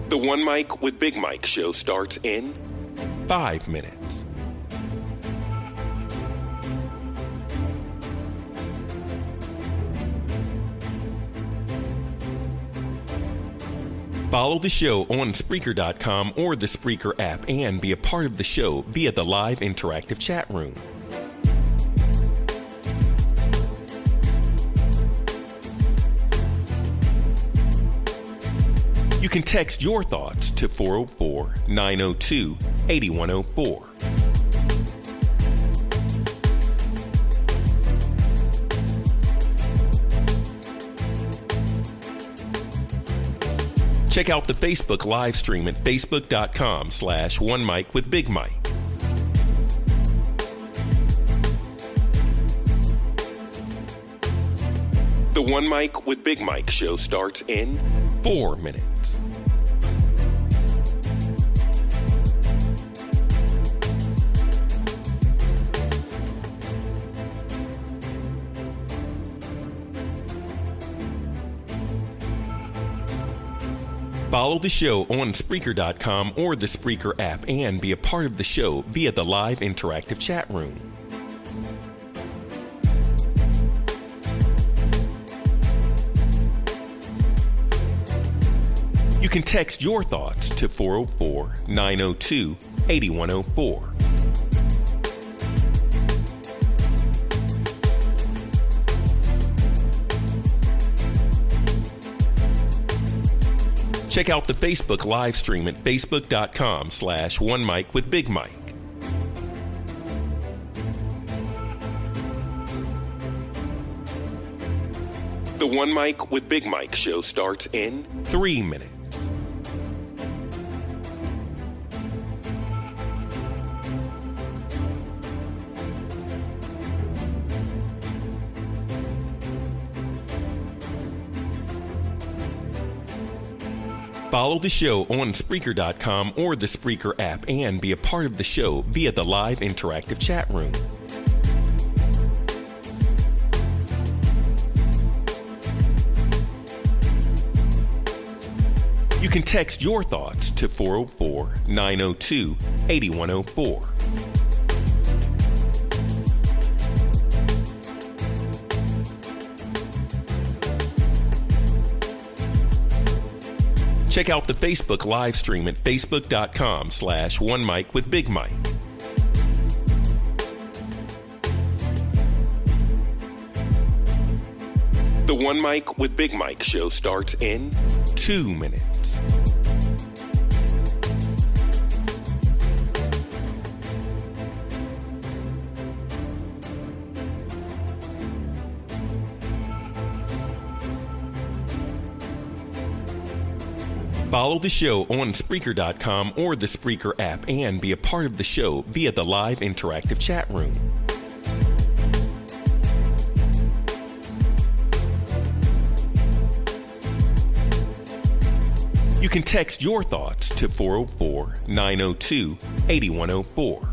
The One Mic with Big Mike show starts in 5 minutes. Follow the show on Spreaker.com or the Spreaker app and be a part of the show via the live interactive chat room. You can text your thoughts to 404-902-8104. Check out the Facebook live stream at facebook.com/OneMicWithBigMike. The One Mic with Big Mike show starts in 4 minutes. Follow the show on Spreaker.com or the Spreaker app and be a part of the show via the live interactive chat room. You can text your thoughts to 404-902-8104. Check out the Facebook live stream at facebook.com/OneMicWithBigMike. The One Mic with Big Mike show starts in 3 minutes. Follow the show on Spreaker.com or the Spreaker app and be a part of the show via the live interactive chat room. You can text your thoughts to 404-902-8104. Check out the Facebook live stream at facebook.com/OneMicWithBigMike. The One Mic with Big Mike show starts in 2 minutes. Follow the show on Spreaker.com or the Spreaker app and be a part of the show via the live interactive chat room. You can text your thoughts to 404-902-8104.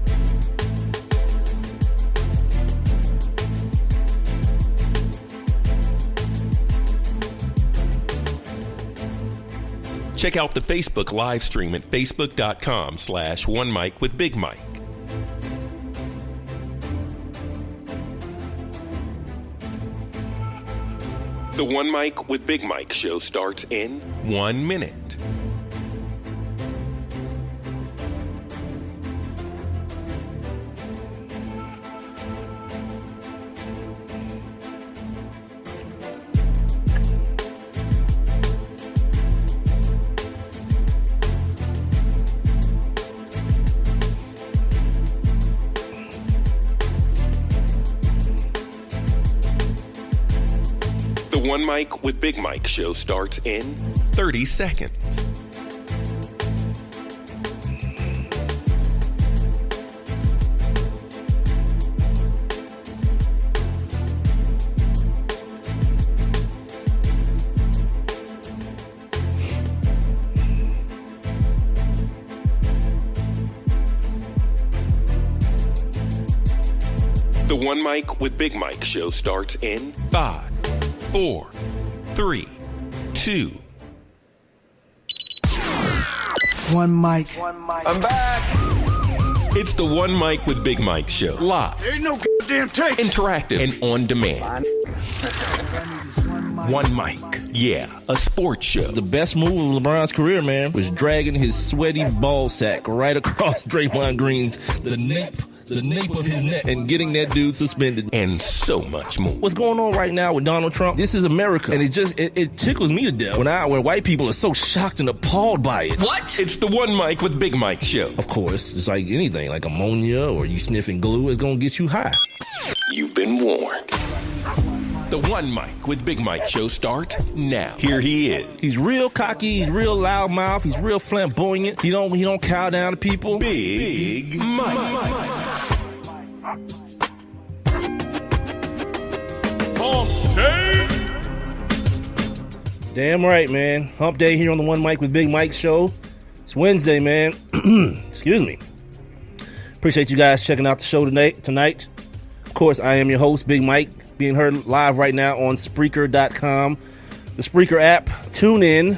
Check out the Facebook live stream at facebook.com/OneMicWithBigMike. The One Mic with Big Mike show starts in 1 minute. The One Mic with Big Mike show starts in 30 seconds. The One Mic with Big Mike show starts in 5, 4, 3, 2. One mic. I'm back. It's the One Mic with Big Mike show. Live. There ain't no goddamn tape. Interactive and on demand. One Mic. Yeah, a sports show. The best move of LeBron's career, man, was dragging his sweaty ball sack right across Draymond Green's, the nape of his neck, and getting that dude suspended. And so much more. What's going on right now with Donald Trump? This is America, and it tickles me to death when white people are so shocked and appalled by it. What? It's the One Mic with Big Mike show. Of course, it's like anything, like ammonia or you sniffing glue is gonna get you high. You've been warned. The One Mic with Big Mike show starts now. Here he is. He's real cocky, he's real loudmouth, he's real flamboyant. He don't cow down to people. Big Mike. Damn right, man. Hump day here on the One Mic with Big Mike show. It's Wednesday, man. Excuse me. Appreciate you guys checking out the show tonight. Of course, I am your host, Big Mike, being heard live right now on Spreaker.com, the Spreaker app. Tune in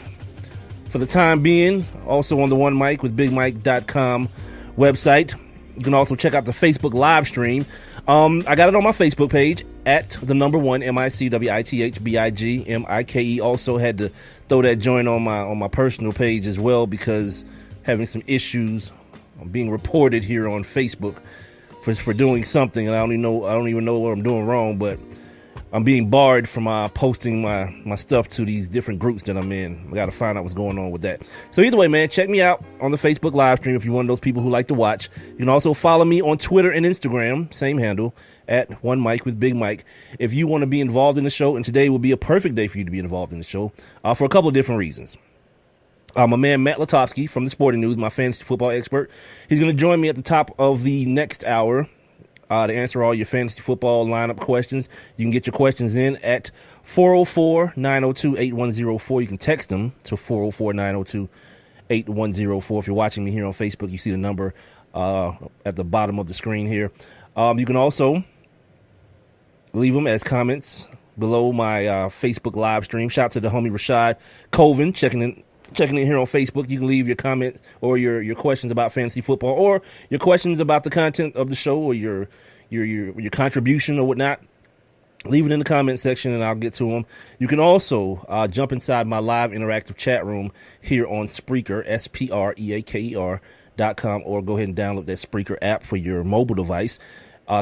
for the time being. Also on the One Mic with BigMike.com website. You can also check out the Facebook live stream. I got it on my Facebook page at the number one MICWITHBIGMIKE. Also had to throw that joint on my personal page as well because having some issues. I'm being reported here on Facebook for doing something, and I don't even know what I'm doing wrong, but I'm being barred from posting my stuff to these different groups that I'm in. I got to find out what's going on with that. So either way, man, check me out on the Facebook live stream if you're one of those people who like to watch. You can also follow me on Twitter and Instagram, same handle, at One Mic with Big Mike. If you want to be involved in the show, and today will be a perfect day for you to be involved in the show for a couple of different reasons. My man Matt Lutovsky from the Sporting News, my fantasy football expert, he's going to join me at the top of the next hour to answer all your fantasy football lineup questions. You can get your questions in at 404-902-8104. You can text them to 404-902-8104. If you're watching me here on Facebook, you see the number at the bottom of the screen here. You can also leave them as comments below my Facebook live stream. Shout out to the homie Rashad Colvin checking in here on Facebook. You can leave your comments or your questions about fantasy football or your questions about the content of the show or your contribution or whatnot. Leave it in the comment section and I'll get to them. You can also jump inside my live interactive chat room here on Spreaker, SPREAKER.com, or go ahead and download that Spreaker app for your mobile device.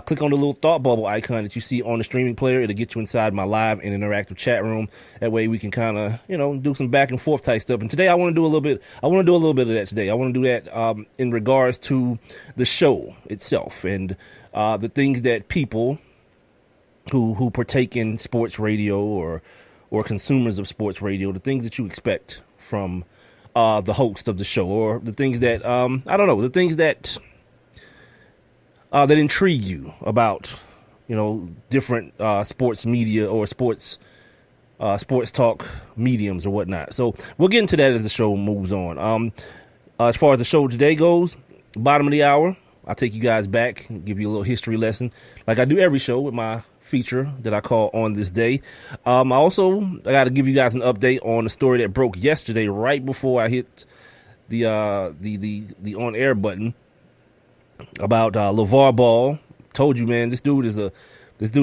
Click on the little thought bubble icon that you see on the streaming player. It'll get you inside my live and interactive chat room. That way we can kind of, do some back and forth type stuff. And today I want to do a little bit of that today. I want to do that in regards to the show itself and the things that people who partake in sports radio or consumers of sports radio, the things that you expect from the host of the show, or the things that, the things that intrigue you about, different sports media or sports talk mediums or whatnot. So we'll get into that as the show moves on. As far as the show today goes, bottom of the hour, I'll take you guys back and give you a little history lesson like I do every show with my feature that I call On This Day. I got to give you guys an update on the story that broke yesterday right before I hit the on air button about LeVar Ball. Told you, man, this dude is a he's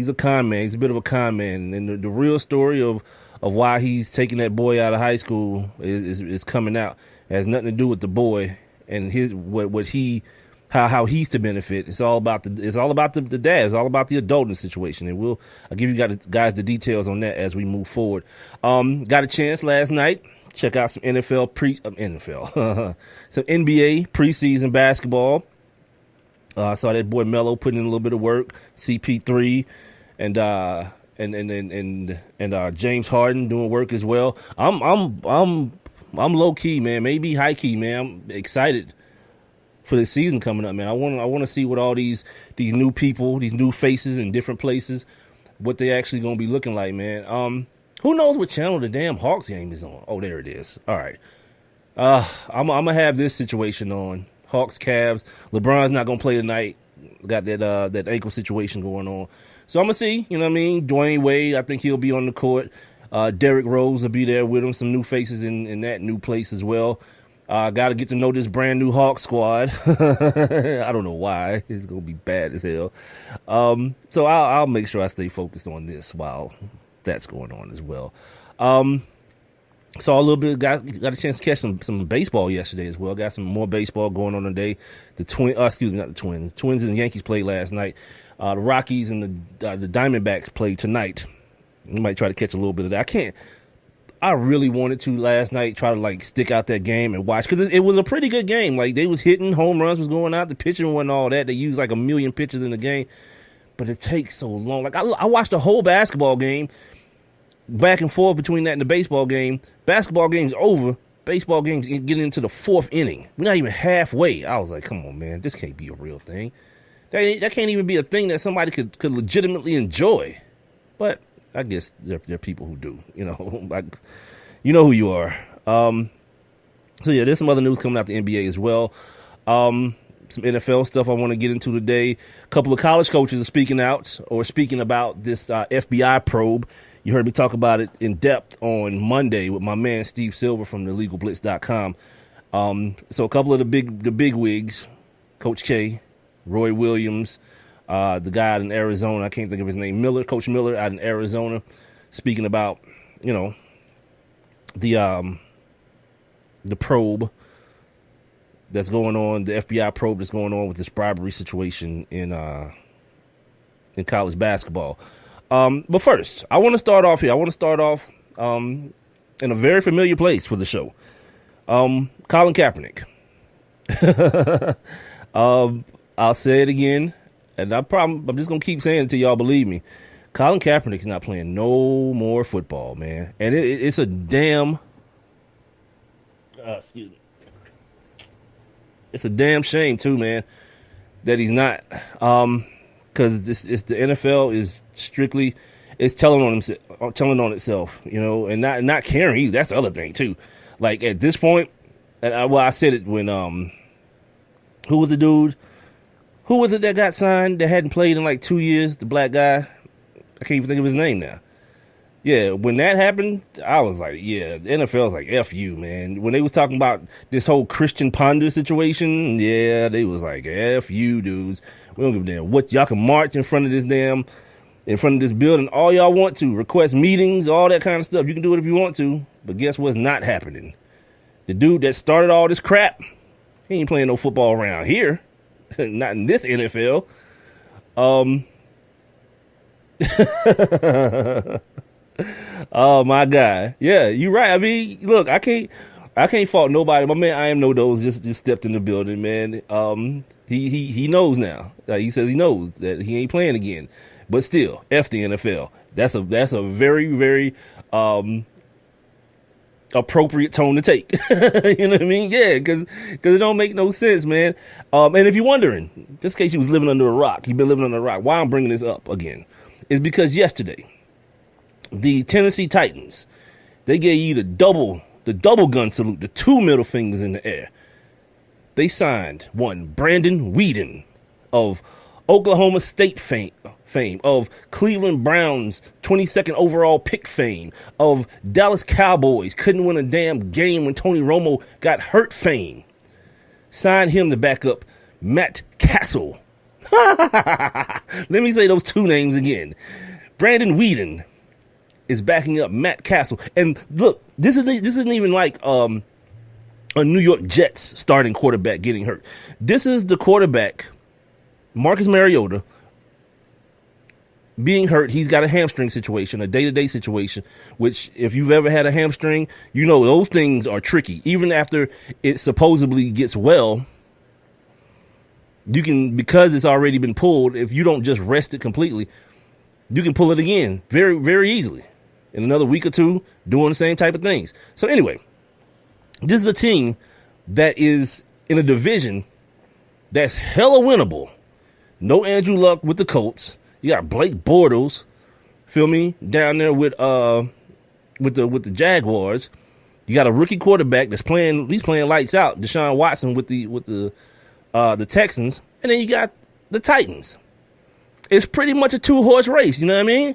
a con man. He's a bit of a con man, and the real story of why he's taking that boy out of high school is coming out. It has nothing to do with the boy and how he's to benefit. It's all about the dad. It's all about the adult in the situation. And I'll give you guys the details on that as we move forward. Got a chance last night. Check out some some NBA preseason basketball. Saw that boy Melo putting in a little bit of work. CP3 and James Harden doing work as well. I'm low key, man, maybe high key, man. I'm excited for this season coming up, man. I want to see what all these new people, these new faces in different places, what they actually gonna be looking like, man. Who knows what channel the damn Hawks game is on? Oh, there it is. All right. I'm gonna have this situation on Hawks, Cavs. LeBron's not gonna play tonight. Got that ankle situation going on. So I'm gonna see. You know what I mean? Dwayne Wade, I think he'll be on the court. Derrick Rose will be there with him. Some new faces in that new place as well. Got to get to know this brand new Hawk squad. I don't know why. It's going to be bad as hell. So I'll make sure I stay focused on this while that's going on as well. Saw a little bit, got a chance to catch some baseball yesterday as well. Got some more baseball going on today. Not the Twins. Twins and the Yankees played last night. The Rockies and the Diamondbacks played tonight. You might try to catch a little bit of that. I really wanted to last night try to like stick out that game and watch because it was a pretty good game. Like they was hitting, home runs was going out, the pitching wasn't all that. They used like 1 million pitches in the game, but it takes so long. Like I watched the whole basketball game, back and forth between that and the baseball game. Basketball game's over. Baseball game's getting into the 4th inning. We're not even halfway. I was like, come on, man, this can't be a real thing. That can't even be a thing that somebody could legitimately enjoy. But I guess there are people who do, like, you know who you are. So yeah, there's some other news coming out the NBA as well. Some NFL stuff I want to get into today. A couple of college coaches are speaking about this FBI probe. You heard me talk about it in depth on Monday with my man Steve Silver from thelegalblitz.com. So a couple of the big wigs, Coach K, Roy Williams, the guy out in Arizona, I can't think of his name, Coach Miller out in Arizona, speaking about, the probe that's going on, the FBI probe that's going on with this bribery situation in college basketball. But first, I want to start off here. In a very familiar place for the show. Colin Kaepernick. I'll say it again, and I'm just going to keep saying it until y'all believe me. Colin Kaepernick is not playing no more football, man. And it's a damn... excuse me. It's a damn shame, too, man, that he's not. Because the NFL is strictly... It's telling on itself, and not caring either. That's the other thing, too. Like, at this point... I said it when... who was the dude... Who was it that got signed that hadn't played in like 2 years? The black guy. I can't even think of his name now. Yeah, when that happened, I was like, yeah, the NFL's like, F you, man. When they was talking about this whole Christian Ponder situation, yeah, they was like, F you, dudes. We don't give a damn what y'all can march in front of this building all y'all want to, request meetings, all that kind of stuff. You can do it if you want to, but guess what's not happening? The dude that started all this crap, he ain't playing no football around here. Not in this NFL. Oh my God. Yeah, you're right. I mean, look, I can't fault nobody. My man I am no those just stepped in the building, man. He knows now. He says he knows that he ain't playing again. But still, F the NFL. That's a very, very appropriate tone to take. You know what I mean? Yeah, because it don't make no sense, man. And if you're wondering, just in case you was living under a rock, you've been living under a rock, why I'm bringing this up again is because yesterday, the Tennessee Titans, they gave you the double gun salute, the 2 middle fingers in the air. They signed one Brandon Weeden of Oklahoma State fame, of Cleveland Browns 22nd overall pick fame, of Dallas Cowboys couldn't win a damn game when Tony Romo got hurt fame. Signed him to back up Matt Castle. Let me say those 2 names again. Brandon Weeden is backing up Matt Castle. And look, this isn't even like a New York Jets starting quarterback getting hurt. This is the quarterback, Marcus Mariota, being hurt. He's got a hamstring situation, a day-to-day situation, which if you've ever had a hamstring, those things are tricky. Even after it supposedly gets well, you can, because it's already been pulled, if you don't just rest it completely, you can pull it again very, very easily in another week or 2 doing the same type of things. So anyway, this is a team that is in a division that's hella winnable. No Andrew Luck with the Colts. You got Blake Bortles, feel me, down there with the Jaguars. You got a rookie quarterback that's playing lights out, Deshaun Watson with the Texans, and then you got the Titans. It's pretty much a 2-horse race, you know what I mean?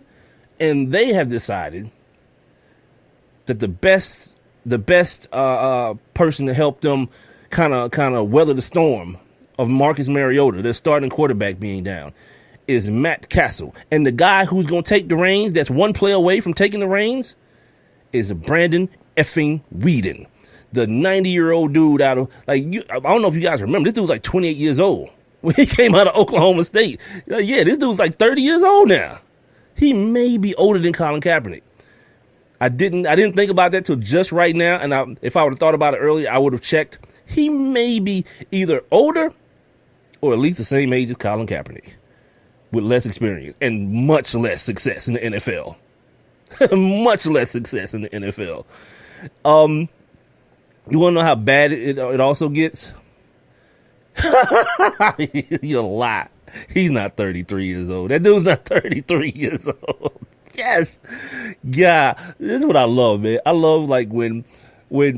And they have decided that the best person to help them kind of weather the storm of Marcus Mariota, their starting quarterback, being down, is Matt Castle. And the guy who's going to take the reins, that's one play away from taking the reins, is Brandon effing Weeden, the 90-year-old dude out of, I don't know if you guys remember, this dude was like 28 years old when he came out of Oklahoma State. Yeah, this dude's like 30 years old now. He may be older than Colin Kaepernick. I didn't think about that till just right now, and if I would have thought about it earlier, I would have checked. He may be either older or at least the same age as Colin Kaepernick, with less experience and much less success in the NFL. Much less success in the NFL. You want to know how bad it also gets? You're a lie. He's not 33 years old. That dude's not 33 years old. Yes. Yeah. This is what I love, man. I love like when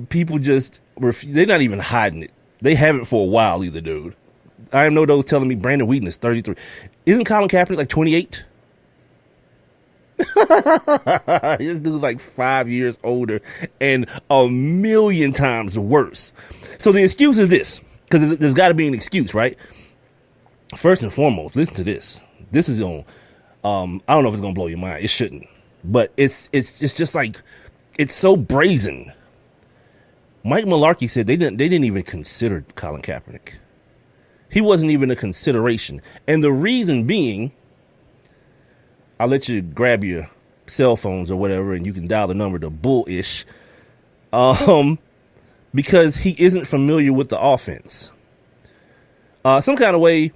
people just they're not even hiding it. They haven't for a while either, dude. I know those telling me Brandon Weeden is 33. Isn't Colin Kaepernick like 28? This dude's like 5 years older and a million times worse. So the excuse is this, because there's got to be an excuse, right? First and foremost, listen to this. This is going. I don't know if it's gonna blow your mind. It shouldn't, but it's just like it's so brazen. Mike Mularkey said they didn't even consider Colin Kaepernick. He wasn't even a consideration, and the reason being, I'll let you grab your cell phones or whatever, and you can dial the number to bullish. Because he isn't familiar with the offense. Some kind of way.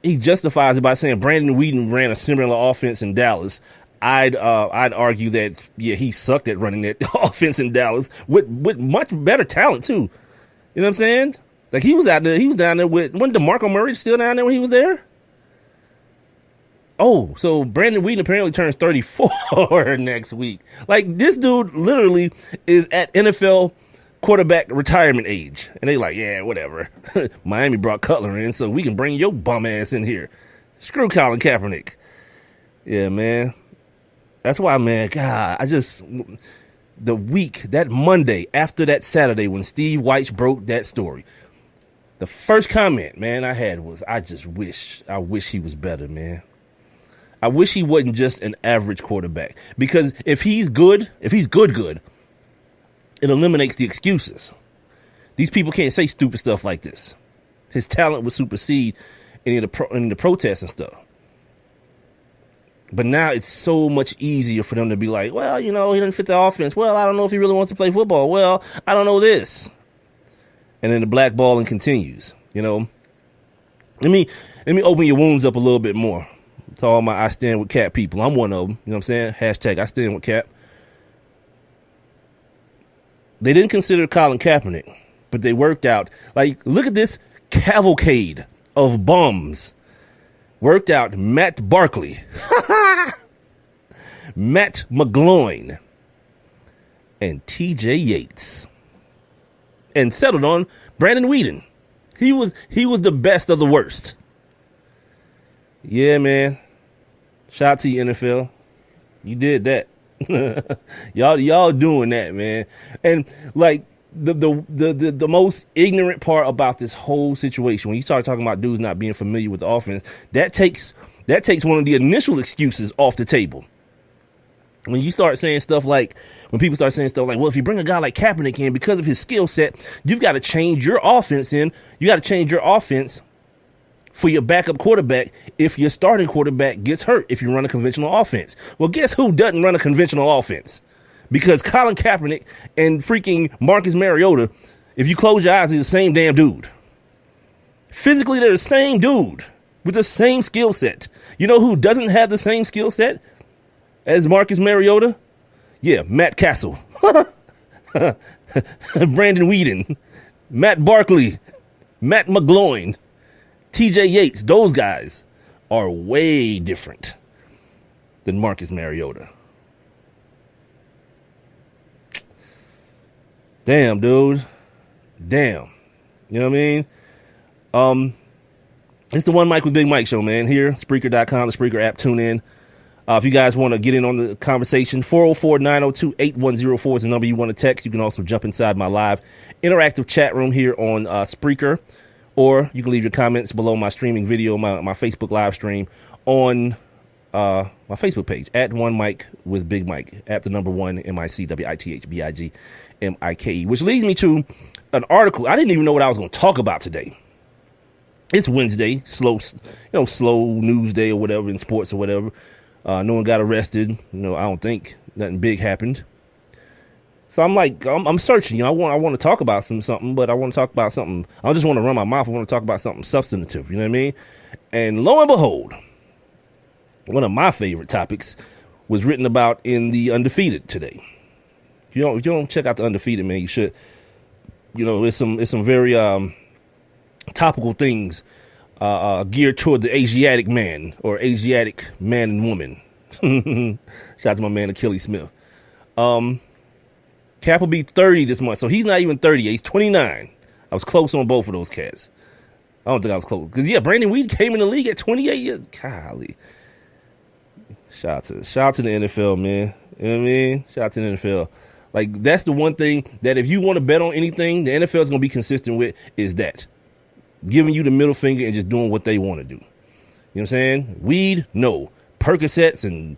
He justifies it by saying Brandon Weeden ran a similar offense in Dallas. I'd argue that, yeah, he sucked at running that offense in Dallas with much better talent too. You know what I'm saying? Like he was down there with, wasn't DeMarco Murray still down there when he was there? Oh, so Brandon Weeden apparently turns 34 next week. Like this dude literally is at NFL quarterback retirement age. And they like, yeah, whatever. Miami brought Cutler in, so we can bring your bum ass in here. Screw Colin Kaepernick. Yeah, man. That's why, man, God, that Monday after that Saturday when Steve Weich broke that story, the first comment, man, I had was, I wish he was better, man. I wish he wasn't just an average quarterback. Because if he's good, it eliminates the excuses. These people can't say stupid stuff like this. His talent would supersede any of the protests and stuff. But now it's so much easier for them to be like, well, he doesn't fit the offense. Well, I don't know if he really wants to play football. Well, I don't know this. And then the blackballing continues, Let me open your wounds up a little bit more. To all my I stand with Cap people. I'm one of them. You know what I'm saying? Hashtag I stand with Cap. They didn't consider Colin Kaepernick, but they worked out. Like, look at this cavalcade of bums. Worked out Matt Barkley, Matt McGloin, and TJ Yates. And settled on Brandon Weeden. He was the best of the worst. Yeah, man. Shout out to you, NFL. You did that. y'all doing that, man. And like the most ignorant part about this whole situation, when you start talking about dudes not being familiar with the offense, that takes one of the initial excuses off the table. When you start saying stuff like, when people start saying stuff like, well, if you bring a guy like Kaepernick in because of his skill set, you've got to change your offense You got to change your offense for your backup quarterback if your starting quarterback gets hurt if you run a conventional offense. Well, guess who doesn't run a conventional offense? Because Colin Kaepernick and freaking Marcus Mariota, if you close your eyes, they're the same damn dude. Physically, they're the same dude with the same skill set. You know who doesn't have the same skill set as Marcus Mariota? Yeah, Matt Castle. Brandon Weeden. Matt Barkley. Matt McGloin. TJ Yates. Those guys are way different than Marcus Mariota. Damn, dude. Damn. You know what I mean? It's the One Mike with Big Mike show, man. Here, Spreaker.com, the Spreaker app, tune in. If you guys want to get in on the conversation, 404-902-8104 is the number you want to text. You can also jump inside my live interactive chat room here on Spreaker, or you can leave your comments below my streaming video, my Facebook live stream on my Facebook page, at One Mike with Big Mike, at the number 1 MICWITHBIGMIKE, which leads me to an article. I didn't even know what I was going to talk about today. It's Wednesday, slow news day or whatever in sports or whatever. No one got arrested. I don't think nothing big happened. So I'm searching. I want to talk about something, but I want to talk about something. I don't just want to run my mouth. I want to talk about something substantive. You know what I mean? And lo and behold, one of my favorite topics was written about in the Undefeated today. If you don't check out the Undefeated, man, you should. It's some very topical things geared toward the Asiatic man or Asiatic man and woman. Shout out to my man Achilles Smith. Cap will be 30 this month, so he's not even 30 yet. He's 29. I was close on both of those cats. I don't think I was close. Because, Brandon Weed came in the league at 28 years. Golly. Shout out to the NFL, man. You know what I mean? Shout out to the NFL. Like, that's the one thing that if you want to bet on anything, the NFL is going to be consistent with is that. Giving you the middle finger and just doing what they want to do. You know what I'm saying? Weed, no. Percocets and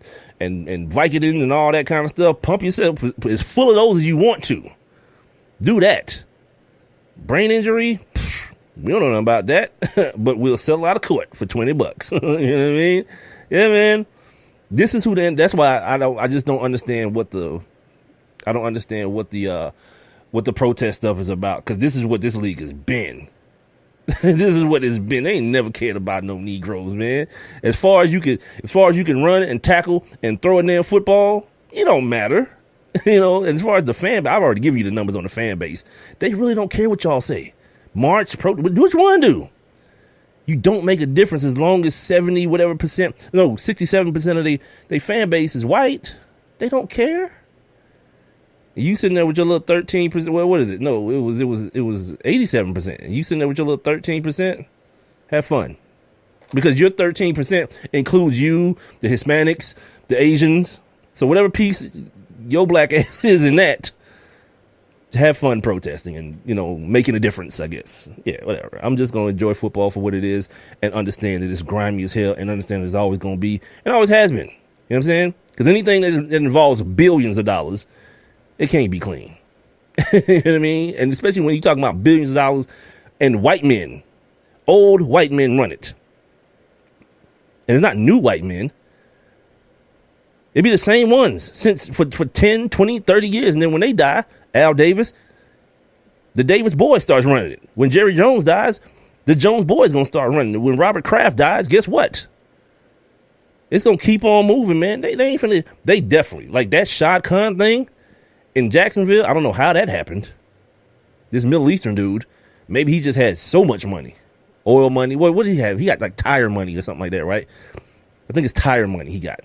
Vicodin and all that kind of stuff. Pump yourself as full of those as you want to. Do that. Brain injury, we don't know nothing about that. But we'll sell out of court for $20. You know what I mean? Yeah, man. This is that's why I just don't understand what the protest stuff is about, because this is what this league has been. This is what it's been. They ain't never cared about no Negroes, man. As far as you can run and tackle and throw a damn football, it don't matter. As far as the fan base, I've already given you the numbers on the fan base. They really don't care what y'all say. March, do what you want to do. You don't make a difference as long as 67% of they fan base is white. They don't care. You sitting there with your little 13%. Well, what is it? No, it was 87%. You sitting there with your little 13%. Have fun, because your 13% includes you, the Hispanics, the Asians. So whatever piece your black ass is in that, have fun protesting and making a difference. I guess. Yeah, whatever. I'm just gonna enjoy football for what it is and understand that it's grimy as hell and understand that it's always gonna be and always has been. You know what I'm saying? Because anything that involves billions of dollars, it can't be clean. You know what I mean? And especially when you're talking about billions of dollars and white men, old white men run it. And it's not new white men. It'd be the same ones for 10, 20, 30 years. And then when they die, Al Davis, the Davis boy starts running it. When Jerry Jones dies, the Jones boy is going to start running it. When Robert Kraft dies, guess what? It's going to keep on moving, man. They ain't finna, they definitely, like that Shad Khan thing in Jacksonville, I don't know how that happened. This Middle Eastern dude, maybe he just had so much money. Oil money. What did he have? He got like tire money or something like that, right? I think it's tire money he got.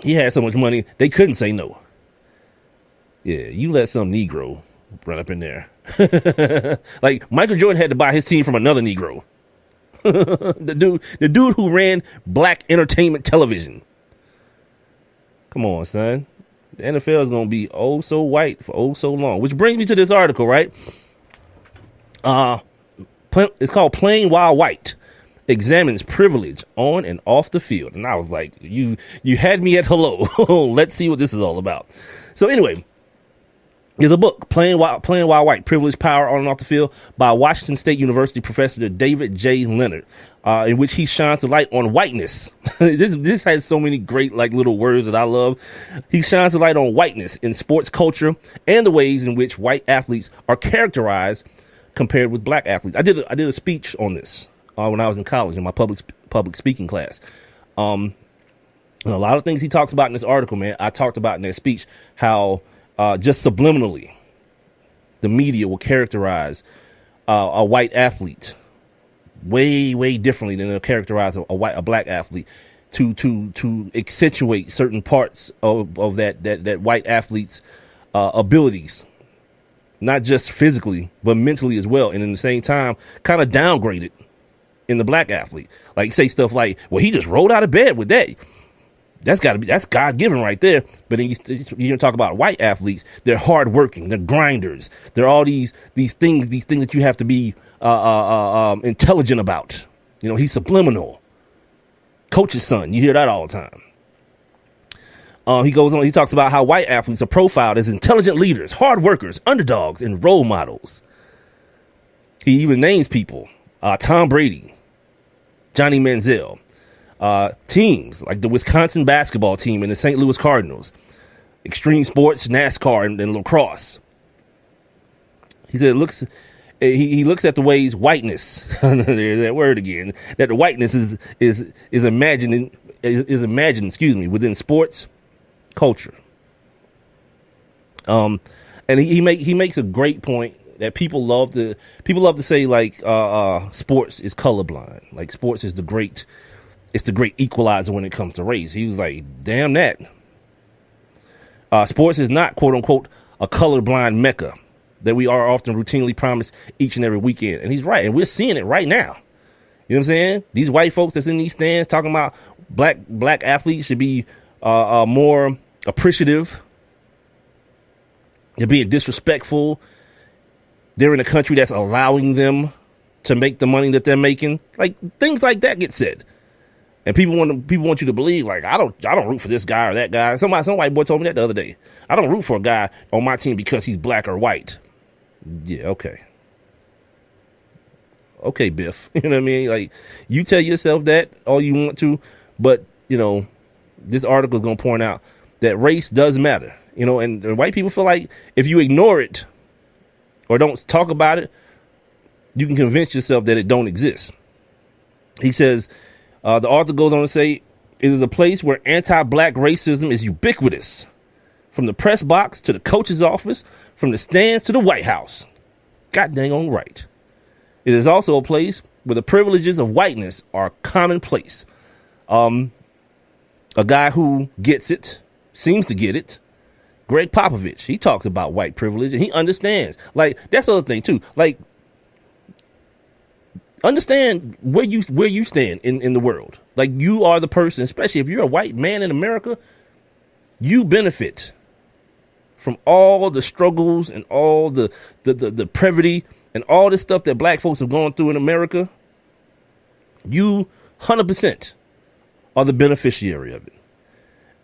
He had so much money, they couldn't say no. Yeah, you let some Negro run up in there. Like Michael Jordan had to buy his team from another Negro. The dude who ran black entertainment television. Come on, son. The NFL is going to be oh so white for oh so long. Which brings me to this article, right? It's called Playing While White. Examines privilege on and off the field. And I was like, you had me at hello. Let's see what this is all about. So anyway, there's a book, Playing While White, Privilege, Power on and off the Field, by Washington State University professor David J. Leonard, in which he shines a light on whiteness. This has so many great little words that I love. He shines a light on whiteness in sports culture and the ways in which white athletes are characterized compared with black athletes. I did a speech on this when I was in college in my public speaking class. And a lot of things he talks about in this article, man, I talked about in that speech, how just subliminally the media will characterize a white athlete way, way differently than they'll characterize a black athlete to accentuate certain parts of that white athlete's abilities, not just physically, but mentally as well. And in the same time, kind of downgrade it in the black athlete. Like say stuff like, well, he just rolled out of bed with that. That's God given right there. But then you talk about white athletes. They're hardworking. They're grinders. They're all these things that you have to be intelligent about. He's subliminal. Coach's son. You hear that all the time. He goes on. He talks about how white athletes are profiled as intelligent leaders, hard workers, underdogs, and role models. He even names people: Tom Brady, Johnny Manziel, teams like the Wisconsin basketball team and the St. Louis Cardinals, extreme sports, NASCAR, and lacrosse. He said, he looks at the ways whiteness, there's that word again, that the whiteness is imagined, within sports culture. And he makes a great point that people love to say, like, sports is colorblind. Like, sports is the great equalizer when it comes to race. He was like, damn that. Sports is not, quote unquote, a colorblind mecca that we are often routinely promised each and every weekend. And he's right. And we're seeing it right now. You know what I'm saying? These white folks that's in these stands talking about black athletes should be more appreciative. They're being disrespectful. They're in a country that's allowing them to make the money that they're making. Like, things like that get said. And people want you to believe, like, I don't root for this guy or that guy. Some white boy told me that the other day. I don't root for a guy on my team because he's black or white. Yeah, okay. Okay, Biff. You know what I mean? Like, you tell yourself that all you want to, but, this article is going to point out that race does matter. And white people feel like if you ignore it or don't talk about it, you can convince yourself that it don't exist. He says, the author goes on to say, it is a place where anti-black racism is ubiquitous. From the press box to the coach's office, from the stands to the White House. God dang on right. It is also a place where the privileges of whiteness are commonplace. A guy who gets it, seems to get it, Greg Popovich, he talks about white privilege and he understands. Like, that's the other thing too. Like, understand where you stand in the world. Like, you are the person, especially if you're a white man in America, you benefit from all the struggles and all the privity and all this stuff that black folks have gone through in America. You 100% are the beneficiary of it.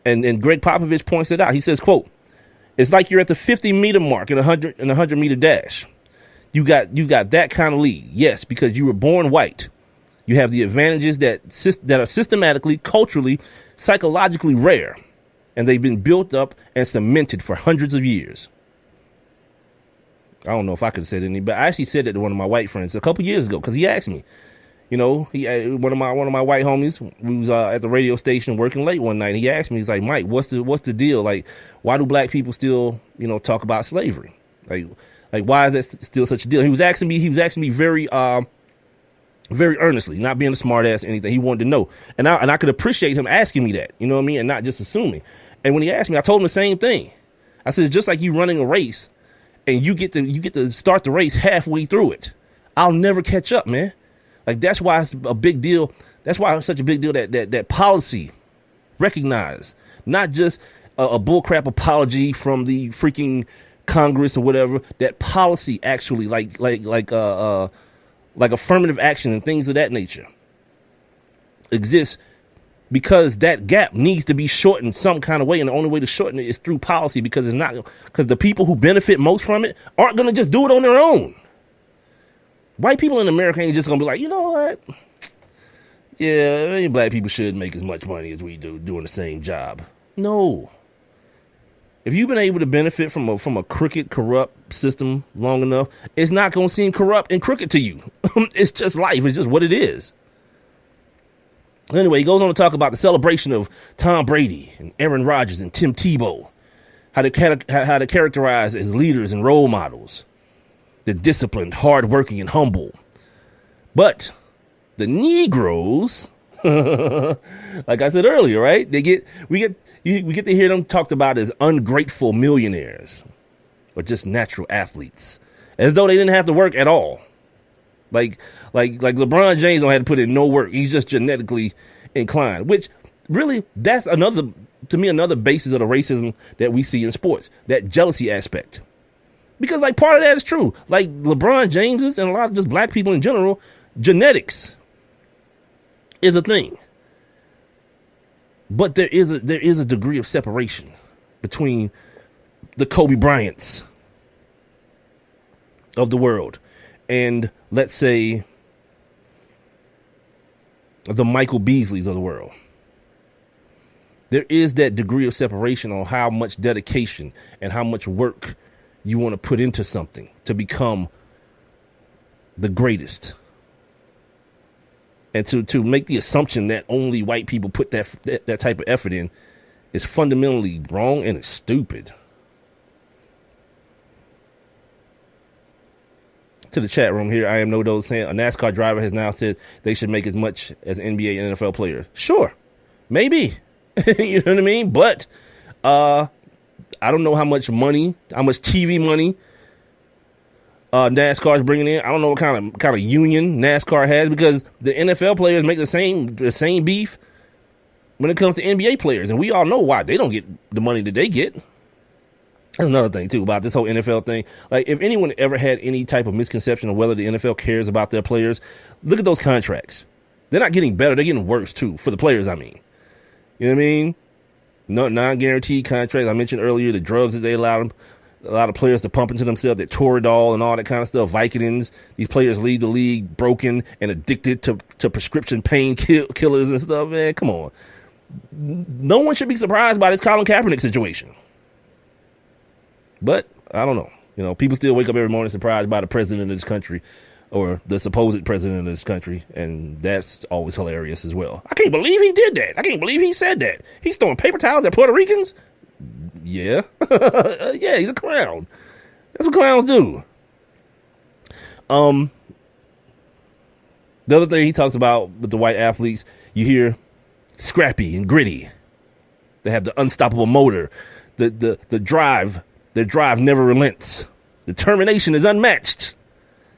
And Greg Popovich points it out. He says, quote, it's like you're at the 50-meter mark in a 100-meter dash. You got that kind of lead. Yes, because you were born white. You have the advantages that are systematically, culturally, psychologically rare. And they've been built up and cemented for hundreds of years. I don't know if I could have said any, but I actually said that to one of my white friends a couple years ago because he asked me. One of my white homies, we was at the radio station working late one night. And he asked me, he's like, Mike, what's the deal? Like, why do black people still, talk about slavery? Like why is that still such a deal? He was asking me very earnestly, not being a smart ass or anything. He wanted to know, and I could appreciate him asking me that, you know what I mean, and not just assuming. And when he asked me, I told him the same thing. I said, it's just like you running a race, and you get to start the race halfway through it. I'll never catch up, man. Like, that's why it's a big deal. That's why it's such a big deal that policy recognize, not just a bullcrap apology from the freaking Congress or whatever. That policy actually, like affirmative action and things of that nature, exists because that gap needs to be shortened some kind of way, and the only way to shorten it is through policy, because the people who benefit most from it aren't going to just do it on their own. White people in America ain't just going to be like, you know what? Yeah, black people should make as much money as we do doing the same job. No. If you've been able to benefit from a crooked, corrupt system long enough, it's not going to seem corrupt and crooked to you. It's just life. It's just what it is. Anyway, he goes on to talk about the celebration of Tom Brady and Aaron Rodgers and Tim Tebow, how to characterize as leaders and role models. They're disciplined, hardworking, and humble. But the Negroes, like I said earlier, right? We get to hear them talked about as ungrateful millionaires or just natural athletes, as though they didn't have to work at all. Like LeBron James don't have to put in no work. He's just genetically inclined, which really, that's to me, another basis of the racism that we see in sports, that jealousy aspect. Because, like, part of that is true. Like, LeBron James's and a lot of just black people in general, genetics is a thing. But there is a degree of separation between the Kobe Bryants of the world and, let's say, the Michael Beasleys of the world. There is that degree of separation on how much dedication and how much work you want to put into something to become the greatest. And to make the assumption that only white people put that type of effort in is fundamentally wrong and it's stupid. To the chat room here, I am Nodo saying a NASCAR driver has now said they should make as much as NBA and NFL players. Sure, maybe. You know what I mean? But I don't know how much TV money NASCAR is bringing in. I don't know what kind of union NASCAR has, because the NFL players make the same beef when it comes to NBA players, and we all know why they don't get the money that they get. That's another thing too about this whole NFL thing. Like, if anyone ever had any type of misconception of whether the NFL cares about their players, look at those contracts. They're not getting better; they're getting worse too for the players. I mean, you know what I mean? No non-guaranteed contracts. I mentioned earlier the drugs that they allowed a lot of players to pump into themselves, that Toradol and all that kind of stuff, Vicodins. These players leave the league broken and addicted to prescription pain killers and stuff. Man, come on. No one should be surprised by this Colin Kaepernick situation. But I don't know. You know, people still wake up every morning surprised by the president of this country, or the supposed president of this country, and that's always hilarious as well. I can't believe he did that. I can't believe he said that. He's throwing paper towels at Puerto Ricans? Yeah. Yeah, he's a clown. That's what clowns do. The other thing he talks about with the white athletes, you hear scrappy and gritty. They have the unstoppable motor. The drive, their drive never relents. Determination is unmatched.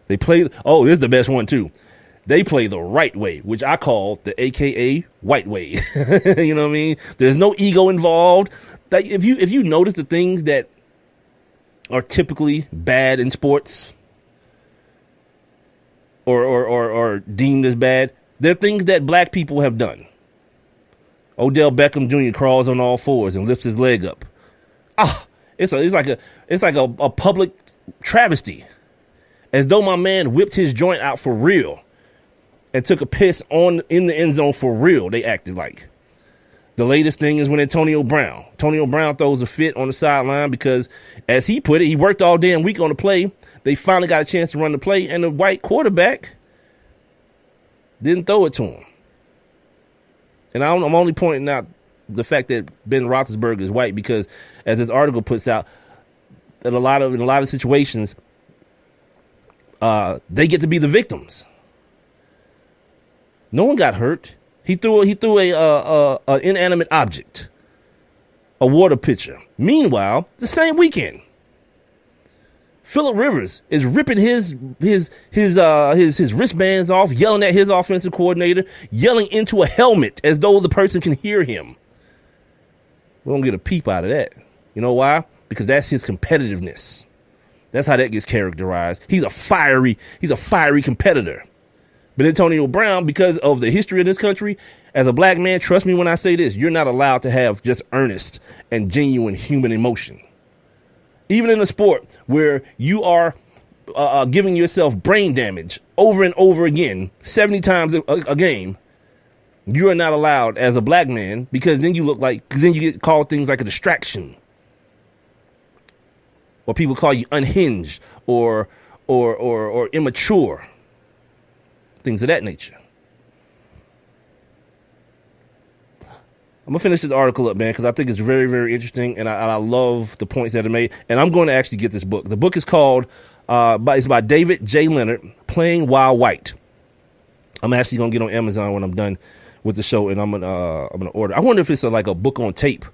They play, this is the best one too. They play the right way, which I call the AKA white way. You know what I mean? There's no ego involved. Like, if you notice the things that are typically bad in sports or deemed as bad, they're things that black people have done. Odell Beckham Jr. crawls on all fours and lifts his leg up. It's like a public travesty. As though my man whipped his joint out for real and took a piss in the end zone for real, they acted like. The latest thing is when Antonio Brown throws a fit on the sideline because, as he put it, he worked all damn week on the play. They finally got a chance to run the play, and the white quarterback didn't throw it to him. And I'm only pointing out the fact that Ben Roethlisberger is white because, as this article puts out, that in a lot of situations, they get to be the victims. No one got hurt. He threw a inanimate object, a water pitcher. Meanwhile, the same weekend, Phillip Rivers is ripping his wristbands off, yelling at his offensive coordinator, yelling into a helmet as though the person can hear him. We don't get a peep out of that. You know why? Because that's his competitiveness. That's how that gets characterized. He's a fiery competitor. But Antonio Brown, because of the history of this country, as a black man, trust me when I say this, you're not allowed to have just earnest and genuine human emotion. Even in a sport where you are giving yourself brain damage over and over again, 70 times a game, you are not allowed as a black man, because then you get called things like a distraction. Or people call you unhinged or immature. Things of that nature. I'm going to finish this article up, man, because I think it's very, very interesting, and I love the points that are made. And I'm going to actually get this book. The book is called, it's by David J. Leonard, Playing While White. I'm actually going to get on Amazon when I'm done with the show, and I'm gonna order. I wonder if it's like a book on tape,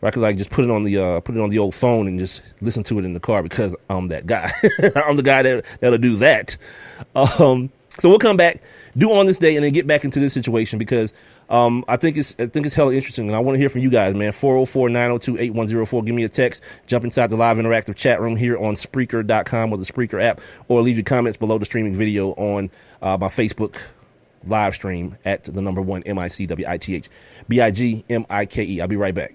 right? Because I can just put it on the old phone and just listen to it in the car, because I'm that guy. I'm the guy that'll do that. So we'll come back, do On This Day, and then get back into this situation, because I think it's hella interesting, and I want to hear from you guys, man. 404-902-8104. Give me a text. Jump inside the live interactive chat room here on Spreaker.com or the Spreaker app, or leave your comments below the streaming video on my Facebook live stream at the number 1 MICWITH BIGMIKE. I'll be right back.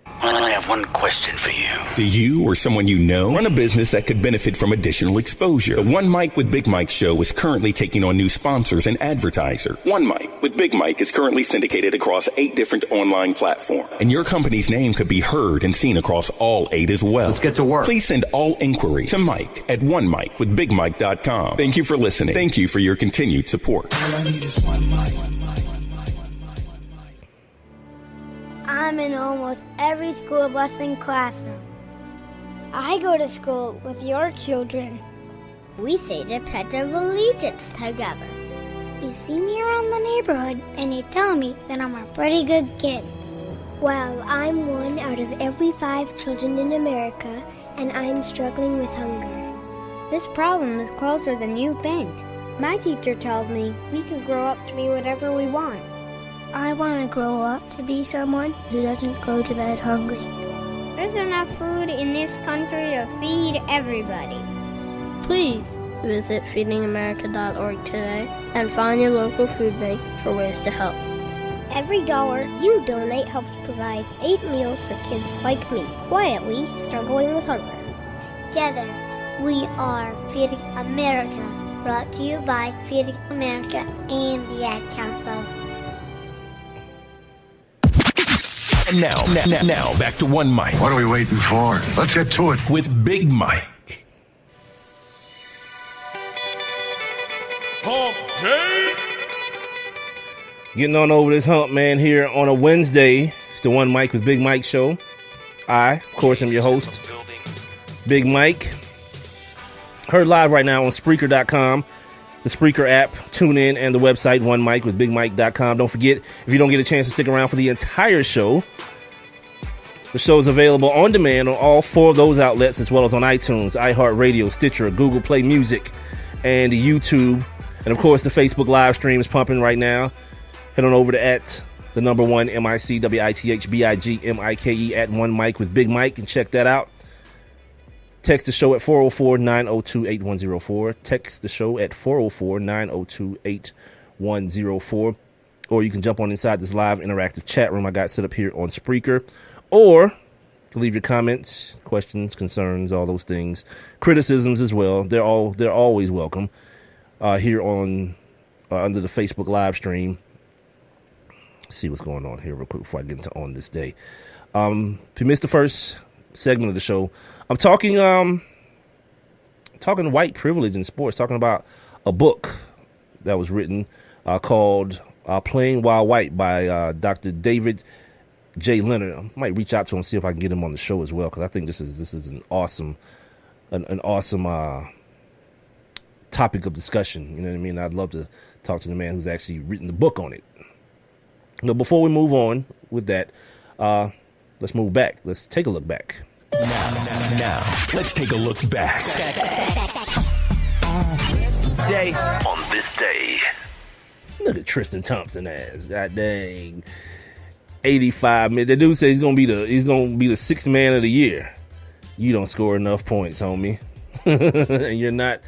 I have one question for you. Do you or someone you know run a business that could benefit from additional exposure? The One Mic with Big Mike show is currently taking on new sponsors and advertisers. One Mic with Big Mike is currently syndicated across 8 different online platforms, and your company's name could be heard and seen across all 8 as well. Let's get to work. Please send all inquiries to Mike at onemicwithbigmike.com. Thank you for listening. Thank you for your continued support. All I need is one mic. I'm in almost every school bus and classroom. I go to school with your children. We say the Pledge of Allegiance together. You see me around the neighborhood and you tell me that I'm a pretty good kid. Well, I'm one out of every 5 children in America, and I'm struggling with hunger. This problem is closer than you think. My teacher tells me we can grow up to be whatever we want. I want to grow up to be someone who doesn't go to bed hungry. There's enough food in this country to feed everybody. Please visit feedingamerica.org today and find your local food bank for ways to help. Every dollar you donate helps provide 8 meals for kids like me, quietly struggling with hunger. Together, we are Feeding America, brought to you by Feeding America and the Ad Council. And now, back to One Mic. What are we waiting for? Let's get to it. With Big Mike. Hump Day. Getting on over this hump, man, here on a Wednesday. It's the One Mic with Big Mike show. I, of course, am your host, Big Mike. Heard live right now on Spreaker.com, the Spreaker app, tune in, and the website, onemicwithbigmike.com. Don't forget, if you don't get a chance to stick around for the entire show, the show is available on demand on all 4 of those outlets, as well as on iTunes, iHeartRadio, Stitcher, Google Play Music, and YouTube. And, of course, the Facebook live stream is pumping right now. Head on over to at the number 1 MICWITH BIGMIKE at One Mic with Big Mike and check that out. Text the show at 404-902-8104. Text the show at 404-902-8104. Or you can jump on inside this live interactive chat room I got set up here on Spreaker. Or you can leave your comments, questions, concerns, all those things. Criticisms as well. They're always welcome here on under the Facebook live stream. Let's see what's going on here real quick before I get into On This Day. If you missed the first segment of the show, I'm talking white privilege in sports, talking about a book that was written called Playing While White by Dr. David J. Leonard. I might reach out to him and see if I can get him on the show as well, because I think this is an awesome topic of discussion. You know what I mean? I'd love to talk to the man who's actually written the book on it. Now, before we move on with that, let's move back. Let's take a look back. Now, let's take a look back. On this day. Look at Tristan Thompson ass. God dang. 85 minutes. The dude says he's gonna be the 6th man of the year. You don't score enough points, homie. And you're not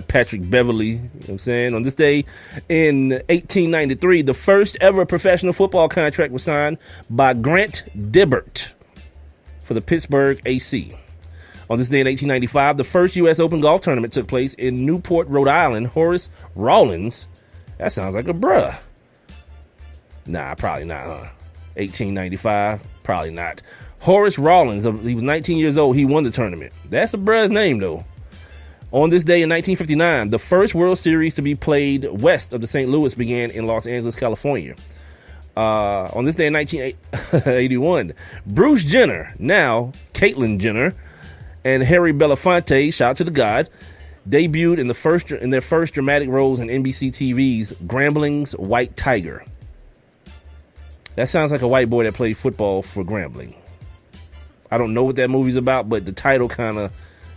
Patrick Beverly. You know what I'm saying? On this day in 1893, the first ever professional football contract was signed by Grant Dibbert for the Pittsburgh AC. On this day in 1895, the first U.S. Open golf tournament took place in Newport, Rhode Island. Horace Rawlins. That sounds like a bruh. Nah, probably not, huh? 1895, probably not. Horace Rawlins, he was 19 years old. He won the tournament. That's a bruh's name, though. On this day in 1959, the first World Series to be played west of the St. Louis began in Los Angeles, California. On this day in 1981, Bruce Jenner, now Caitlyn Jenner, and Harry Belafonte, shout out to the God, debuted in their first dramatic roles in NBC TV's Grambling's White Tiger. That sounds like a white boy that played football for Grambling. I don't know what that movie's about, but the title kind of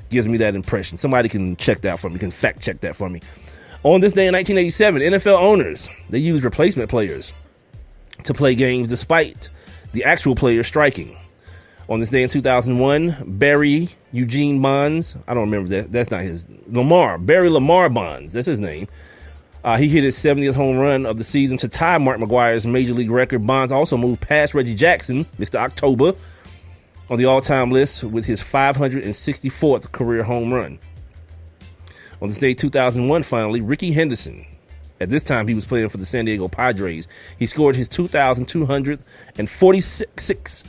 gives me that impression. Somebody can check that for me, can fact check that for me. On this day in 1987, NFL owners, they used replacement players to play games despite the actual players striking. On this day in 2001, Barry Eugene Bonds, I don't remember that. That's not his. Barry Lamar Bonds, that's his name. He hit his 70th home run of the season to tie Mark McGwire's major league record. Bonds also moved past Reggie Jackson, Mr. October, on the all-time list with his 564th career home run. On this day, 2001, finally, Rickey Henderson. At this time, he was playing for the San Diego Padres. He scored his 2,246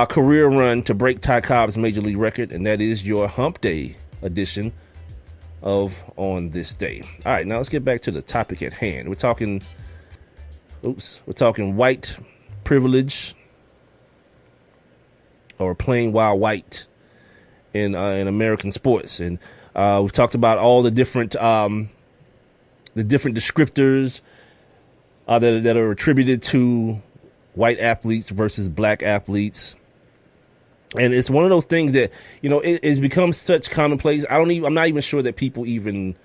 career run to break Ty Cobb's major league record, and that is your Hump Day edition of On This Day. All right, now let's get back to the topic at hand. We're talking white privilege, or plain wild white in American sports, and we've talked about all the different descriptors that are attributed to white athletes versus black athletes. And it's one of those things that, it's become such commonplace. I'm not even sure that people even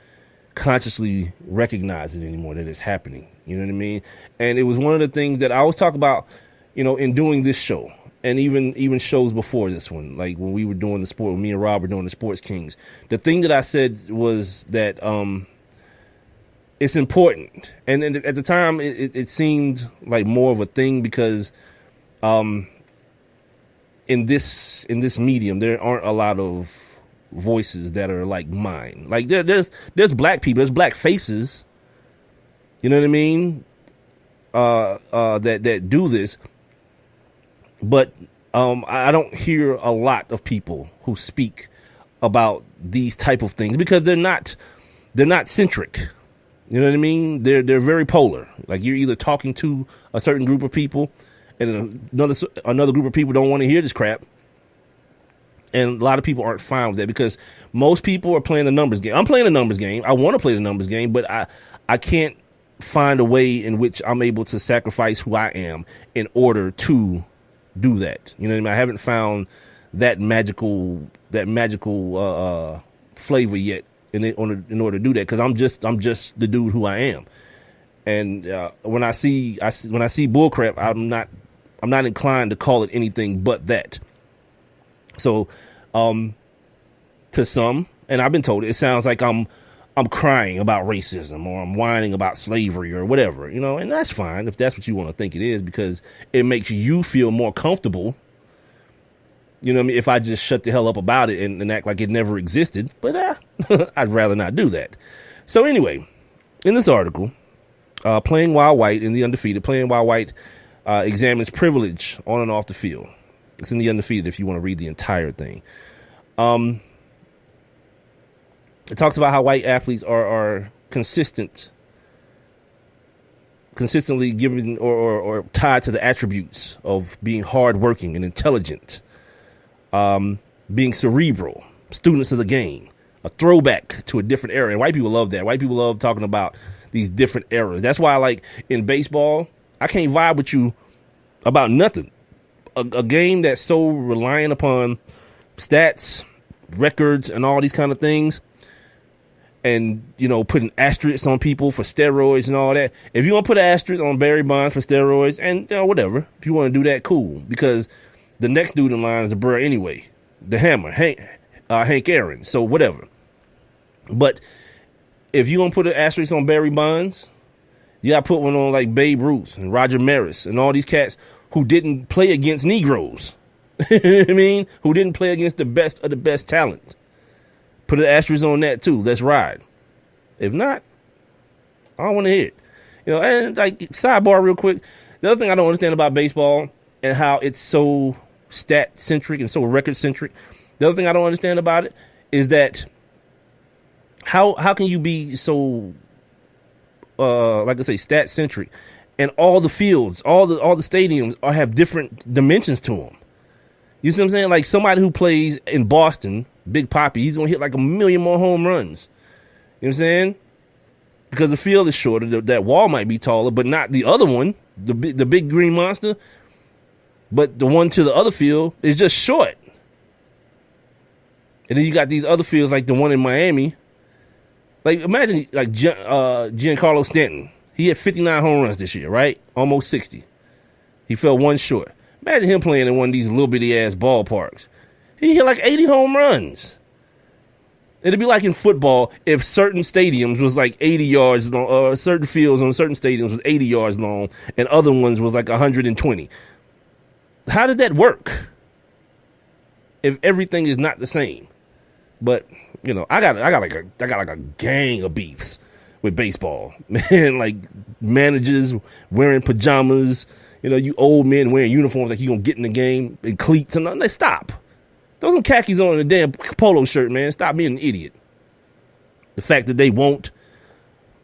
consciously recognize it anymore, that it's happening. You know what I mean? And it was one of the things that I always talk about, in doing this show, and even shows before this one, like when we were doing the sport, when me and Rob were doing the Sports Kings. The thing that I said was that it's important. And at the time, it seemed like more of a thing because in this medium, there aren't a lot of voices that are like mine. Like there's black people, there's black faces, you know what I mean? That do this, but I don't hear a lot of people who speak about these type of things because they're not centric. You know what I mean? They're very polar. Like you're either talking to a certain group of people, and another group of people don't want to hear this crap. And a lot of people aren't fine with that because most people are playing the numbers game. I'm playing the numbers game. I want to play the numbers game, but I can't find a way in which I'm able to sacrifice who I am in order to do that. You know what I mean? I haven't found that magical flavor yet in order to do that, because I'm just the dude who I am. And when I see bullcrap, I'm not inclined to call it anything but that. So, to some, and I've been told it sounds like I'm crying about racism, or I'm whining about slavery or whatever, and that's fine if that's what you want to think it is, because it makes you feel more comfortable. You know what I mean? If I just shut the hell up about it and act like it never existed, but I'd rather not do that. So anyway, in this article, Playing Wild White in The Undefeated, Playing Wild White examines privilege on and off the field. It's in The Undefeated if you want to read the entire thing. It talks about how white athletes are consistently given or tied to the attributes of being hardworking and intelligent, being cerebral, students of the game, a throwback to a different era. And white people love that. White people love talking about these different eras. That's why, like, in baseball, I can't vibe with you about nothing. A game that's so reliant upon stats, records, and all these kind of things, and, putting asterisks on people for steroids and all that. If you want to put an asterisk on Barry Bonds for steroids, and whatever, if you want to do that, cool. Because the next dude in line is a bruh anyway. The Hammer, Hank Aaron, so whatever. But if you want to put an asterisk on Barry Bonds, you got to put one on like Babe Ruth and Roger Maris and all these cats who didn't play against Negroes. You know what I mean? Who didn't play against the best of the best talent. Put an asterisk on that too. Let's ride. If not, I don't want to hear it. And like, sidebar real quick. The other thing I don't understand about baseball and how it's so stat centric and so record centric. The other thing I don't understand about it is that how can you be so like I say, stat centric, and all the fields, all the stadiums have different dimensions to them. You see what I'm saying? Like somebody who plays in Boston, Big Papi, he's gonna hit like 1 million more home runs. You know what I'm saying? Because the field is shorter, that wall might be taller, but not the other one, the big green monster. But the one to the other field is just short. And then you got these other fields like the one in Miami. Like imagine like Giancarlo Stanton. He had 59 home runs this year, right? Almost 60. He fell one short. Imagine him playing in one of these little bitty ass ballparks. He hit like 80 home runs. It'd be like in football if certain stadiums was like 80 yards long, or certain fields on certain stadiums was 80 yards long, and other ones was like 120. How does that work if everything is not the same? But you know, I got like a gang of beefs with baseball, man. Like managers wearing pajamas, you know, you old men wearing uniforms like you gonna get in the game and cleats and nothing. Like, stop. Throw some khakis on in a damn polo shirt, man. Stop being an idiot. The fact that they won't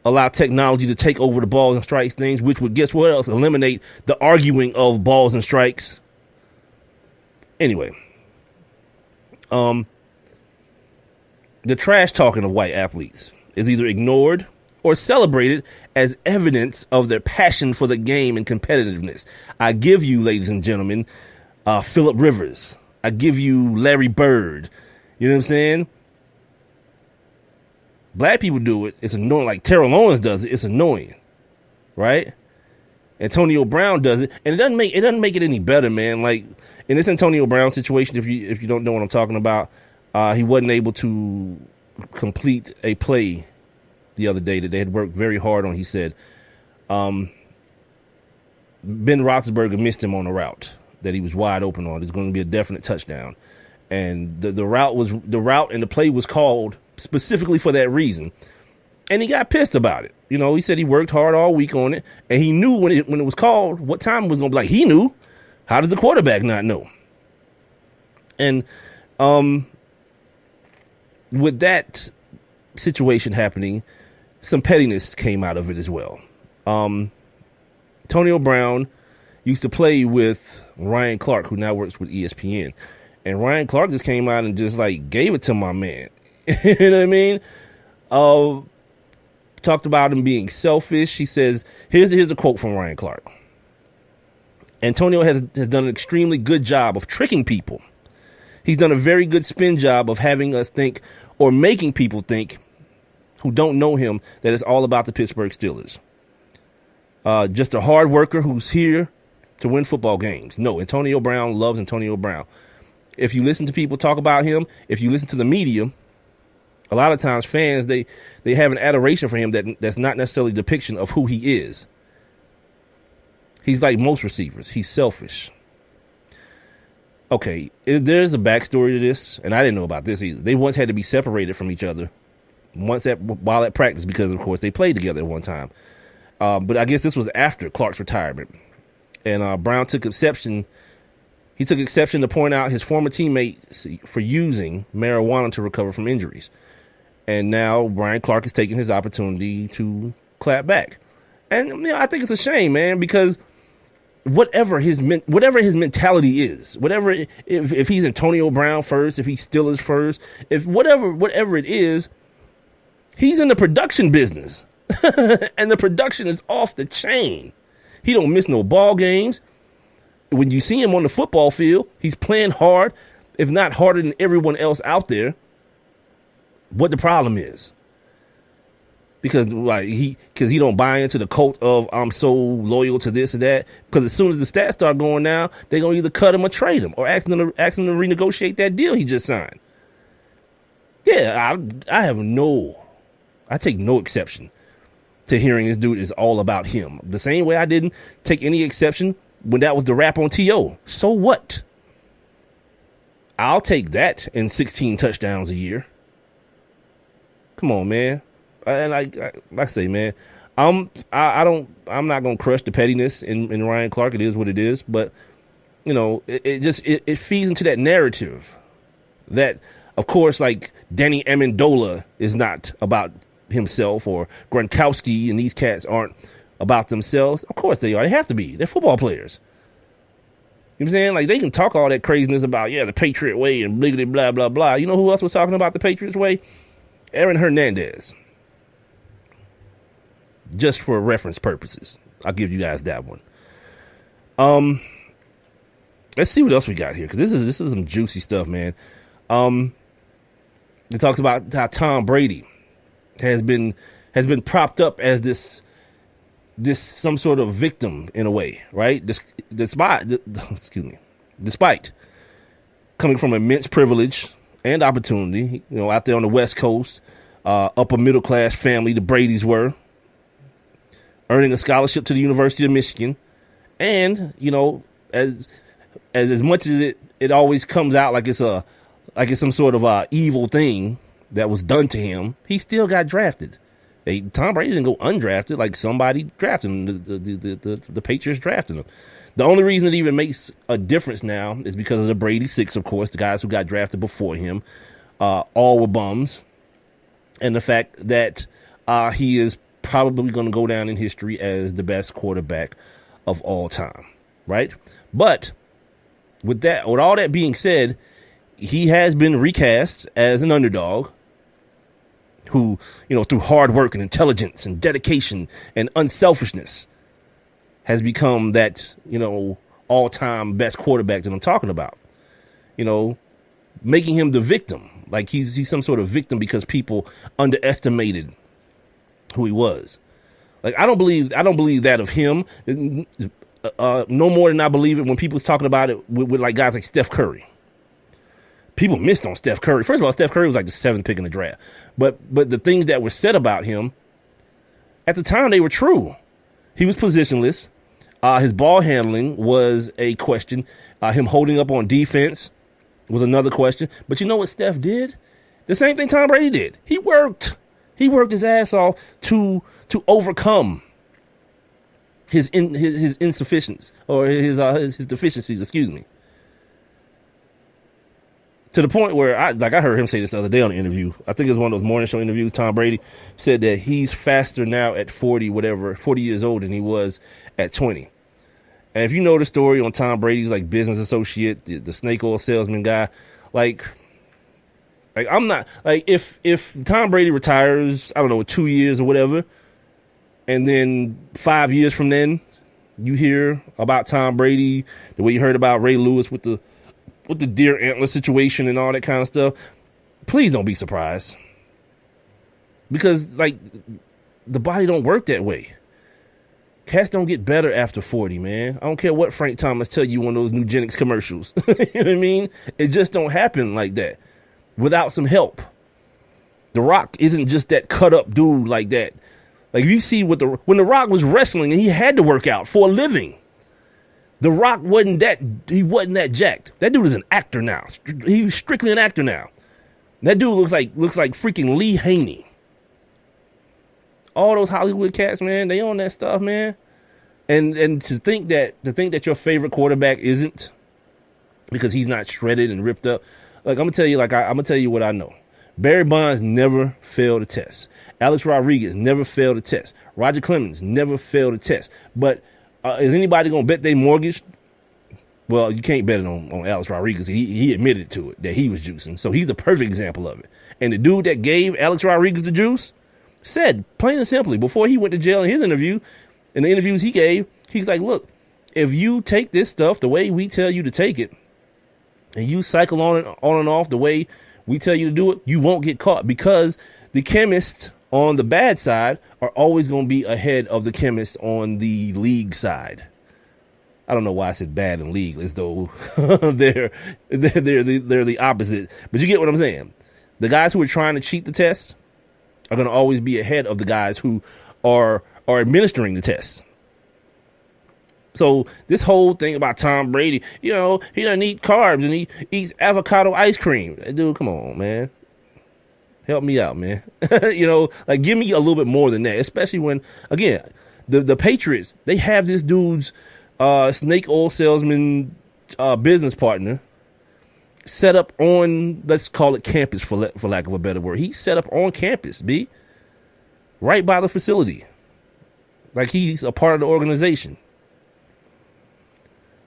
allow technology to take over the balls and strikes things, which would, guess what else? Eliminate the arguing of balls and strikes. Anyway, the trash talking of white athletes is either ignored or celebrated as evidence of their passion for the game and competitiveness. I give you, ladies and gentlemen, Phillip Rivers. I give you Larry Bird. You know what I'm saying? Black people do it. It's annoying. Like Terrell Owens does it. It's annoying. Right? Antonio Brown does it. And it doesn't make it any better, man. Like in this Antonio Brown situation, if you don't know what I'm talking about, he wasn't able to complete a play the other day that they had worked very hard on, he said. Ben Roethlisberger missed him on a route that he was wide open on. It's going to be a definite touchdown. And the route and the play was called specifically for that reason. And he got pissed about it. You know, he said he worked hard all week on it, and he knew when it was called what time it was going to be. Like, he knew. How does the quarterback not know? And with that situation happening, some pettiness came out of it as well. Antonio Brown used to play with Ryan Clark, who now works with ESPN. And Ryan Clark just came out and just like gave it to my man. You know what I mean? Talked about him being selfish. He says, here's the quote from Ryan Clark. Antonio has done an extremely good job of tricking people. He's done a very good spin job of having us think, or making people think who don't know him, that it's all about the Pittsburgh Steelers. Just a hard worker who's here to win football games. No, Antonio Brown loves Antonio Brown. If you listen to people talk about him, if you listen to the media, a lot of times fans, they have an adoration for him that's not necessarily a depiction of who he is. He's like most receivers. He's selfish. Okay, there's a backstory to this, and I didn't know about this either. They once had to be separated from each other while at practice because, of course, they played together at one time. But I guess this was after Clark's retirement. And Brown took exception. He took exception to point out his former teammates for using marijuana to recover from injuries. And now Brian Clark is taking his opportunity to clap back. And you know, I think it's a shame, man, because whatever his mentality is, if he's Antonio Brown first, if he's Steelers first, if whatever it is, he's in the production business. And the production is off the chain. He don't miss no ball games. When you see him on the football field, he's playing hard, if not harder than everyone else out there. What the problem is? Because he don't buy into the cult of I'm so loyal to this and that. Because as soon as the stats start going down, they're gonna either cut him or trade him, or ask him to renegotiate that deal he just signed. Yeah, I take no exception to hearing this dude is all about him. The same way I didn't take any exception when that was the rap on T.O. So what? I'll take that in 16 touchdowns a year. Come on, man. And like I say, man, I'm not gonna crush the pettiness in Ryan Clark. It is what it is, but you know, it feeds into that narrative that, of course, like Danny Amendola is not about himself, or Gronkowski and these cats aren't about themselves. Of course they are. They have to be. They're football players. You know what I'm saying? Like, they can talk all that craziness about, the Patriot way and blah, blah, blah. You know who else was talking about the Patriots way? Aaron Hernandez. Just for reference purposes. I'll give you guys that one. Let's see what else we got here, because this is some juicy stuff, man. It talks about how Tom Brady has been propped up as this some sort of victim in a way, right? Despite coming from immense privilege and opportunity, out there on the West Coast, upper middle class family, the Bradys were, earning a scholarship to the University of Michigan, and as much as it always comes out like it's some sort of evil thing that was done to him, he still got drafted. Tom Brady didn't go undrafted, like somebody drafted him. The Patriots drafted him. The only reason it even makes a difference now is because of the Brady Six, of course, the guys who got drafted before him, all were bums, and the fact that he is probably going to go down in history as the best quarterback of all time, right? But with all that being said, he has been recast as an underdog who, through hard work and intelligence and dedication and unselfishness has become that, all-time best quarterback that I'm talking about. Making him the victim. Like he's some sort of victim because people underestimated who he was. Like I don't believe that of him. No more than I believe it when people's talking about it with like guys like Steph Curry. People missed on Steph Curry. First of all, Steph Curry was like the 7th pick in the draft. But the things that were said about him at the time, they were true. He was positionless. His ball handling was a question. Him holding up on defense was another question. But you know what Steph did? The same thing Tom Brady did. He worked his ass off to overcome his insufficiencies or his deficiencies. Excuse me. To the point where I heard him say this the other day on the interview. I think it was one of those morning show interviews. Tom Brady said that he's faster now at 40 years old than he was at 20. And if you know the story on Tom Brady's like business associate, the snake oil salesman guy, like I'm not like if Tom Brady retires, I don't know, 2 years or whatever, and then 5 years from then you hear about Tom Brady the way you heard about Ray Lewis with the deer antler situation and all that kind of stuff, please don't be surprised. Because, like, the body don't work that way. Cats don't get better after 40, man. I don't care what Frank Thomas tell you on those Nugenics commercials. You know what I mean? It just don't happen like that without some help. The Rock isn't just that cut-up dude like that. Like, you see when The Rock was wrestling and he had to work out for a living. The Rock wasn't that jacked. That dude is an actor now. He's strictly an actor now. That dude looks like freaking Lee Haney. All those Hollywood cats, man, they own that stuff, man. And to think that your favorite quarterback isn't because he's not shredded and ripped up. Like I'm gonna tell you what I know. Barry Bonds never failed a test. Alex Rodriguez never failed a test. Roger Clemens never failed a test. But is anybody going to bet their mortgage? Well, you can't bet it on Alex Rodriguez. He admitted to it that he was juicing. So he's the perfect example of it. And the dude that gave Alex Rodriguez the juice said, plain and simply, before he went to jail in the interviews he gave, he's like, look, if you take this stuff the way we tell you to take it, and you cycle on and off the way we tell you to do it, you won't get caught because the chemists on the bad side are always going to be ahead of the chemists on the league side. I don't know why I said bad and league as though they're the opposite, but you get what I'm saying. The guys who are trying to cheat the test are going to always be ahead of the guys who are administering the test. So this whole thing about Tom Brady, he doesn't eat carbs and he eats avocado ice cream. Dude, come on, man. Help me out, man. Like give me a little bit more than that, especially when, again, the Patriots, they have this dude's snake oil salesman business partner set up on, let's call it campus for lack of a better word. He's set up on campus, right by the facility. Like he's a part of the organization.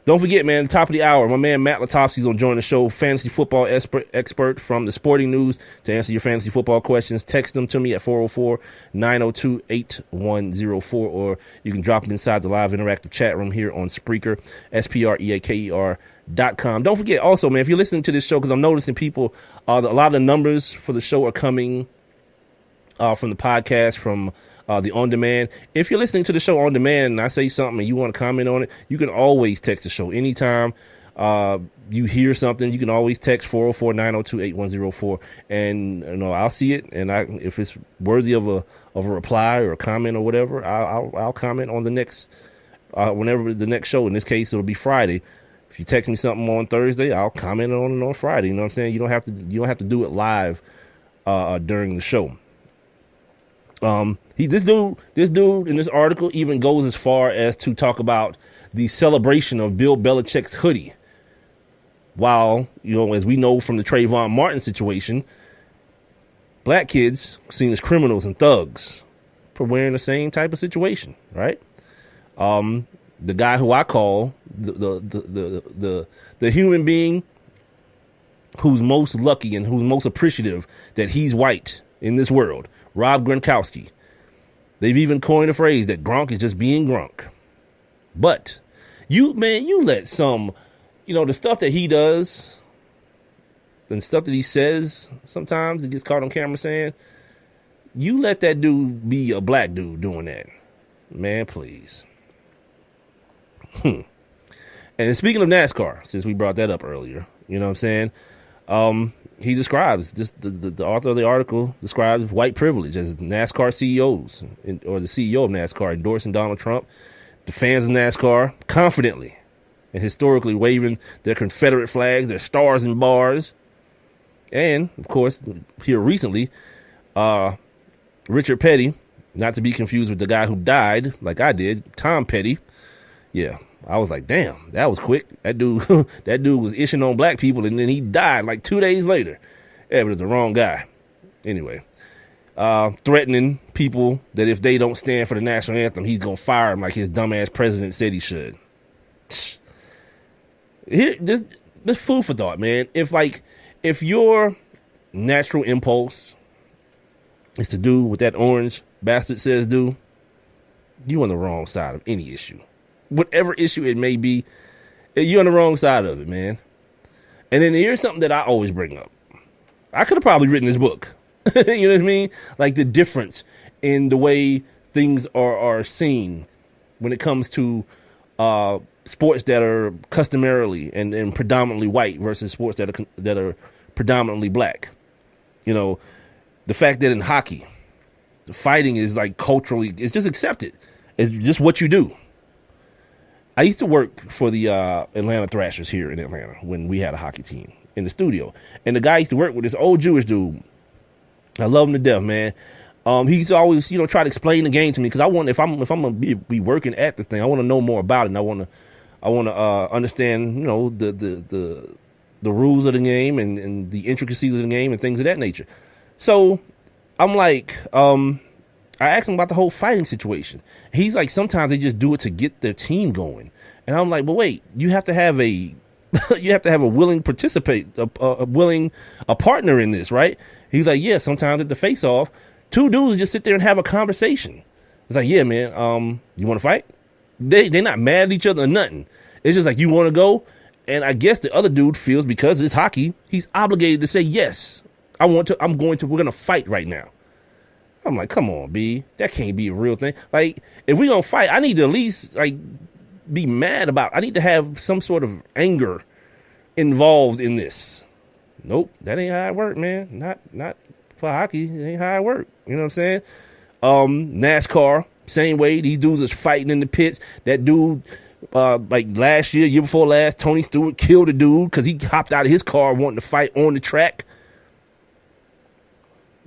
Don't forget, man, top of the hour, my man Matt Lutovsky is going to join the show, fantasy football expert from the Sporting News, to answer your fantasy football questions. Text them to me at 404-902-8104, or you can drop them inside the live interactive chat room here on Spreaker, SPREAKER.com. Don't forget, also, man, if you're listening to this show, because I'm noticing people, a lot of the numbers for the show are coming from the podcast, from the on-demand. If you're listening to the show on demand and I say something and you want to comment on it, you can always text the show anytime. You hear something, you can always text 404-902-8104, and I'll see it, and if it's worthy of a reply or a comment or whatever, I'll comment on the next whenever the next show. In this case, it'll be Friday. If you text me something on Thursday, I'll comment on it on Friday. You know what I'm saying? You don't have to do it live during the show. This dude in this article even goes as far as to talk about the celebration of Bill Belichick's hoodie. While, as we know from the Trayvon Martin situation, black kids seen as criminals and thugs for wearing the same type of situation, right? The guy who I call the human being who's most lucky and who's most appreciative that he's white in this world, Rob Gronkowski. They've even coined a phrase that Gronk is just being Gronk. But you let some, the stuff that he does and stuff that he says, sometimes it gets caught on camera saying, you let that dude be a black dude doing that. Man, please. And speaking of NASCAR, since we brought that up earlier, you know what I'm saying? He describes, the author of the article describes white privilege as NASCAR CEOs, or the CEO of NASCAR endorsing Donald Trump, the fans of NASCAR confidently and historically waving their Confederate flags, their stars and bars. And, of course, here recently, Richard Petty, not to be confused with the guy who died, like I did, Tom Petty. Yeah, I was like, damn, that was quick. That dude was ishing on black people, and then he died like 2 days later. Yeah, but it's the wrong guy. Anyway, threatening people that if they don't stand for the national anthem, he's going to fire them like his dumbass president said he should. Here, this food for thought, man. If your natural impulse is to do what that orange bastard says do, you're on the wrong side of any issue. Whatever issue it may be, you're on the wrong side of it, man. And then here's something that I always bring up. I could have probably written this book. You know what I mean? Like the difference in the way things are seen when it comes to sports that are customarily and predominantly white versus sports that are predominantly black. The fact that in hockey, the fighting is like culturally, it's just accepted. It's just what you do. I used to work for the Atlanta Thrashers here in Atlanta when we had a hockey team in the studio. And the guy I used to work with, this old Jewish dude. I love him to death, man. He's always, try to explain the game to me because I want, if I'm gonna be working at this thing, I want to know more about it, and I want to understand, the rules of the game and the intricacies of the game and things of that nature. So I'm like, I asked him about the whole fighting situation. He's like, sometimes they just do it to get their team going. And I'm like, but wait, you have to have a willing participate, a partner in this, right? He's like, yeah, sometimes at the face off, two dudes just sit there and have a conversation. It's like, yeah, man, you want to fight? They're not mad at each other or nothing. It's just like, you want to go? And I guess the other dude feels because it's hockey, he's obligated to say, yes, we're going to fight right now. I'm like, come on, B. That can't be a real thing. Like, if we're going to fight, I need to at least, be mad about it. I need to have some sort of anger involved in this. Nope, that ain't how it work, man. Not for hockey. It ain't how it work. You know what I'm saying? NASCAR, same way. These dudes is fighting in the pits. That dude, last year before last, Tony Stewart killed a dude because he hopped out of his car wanting to fight on the track.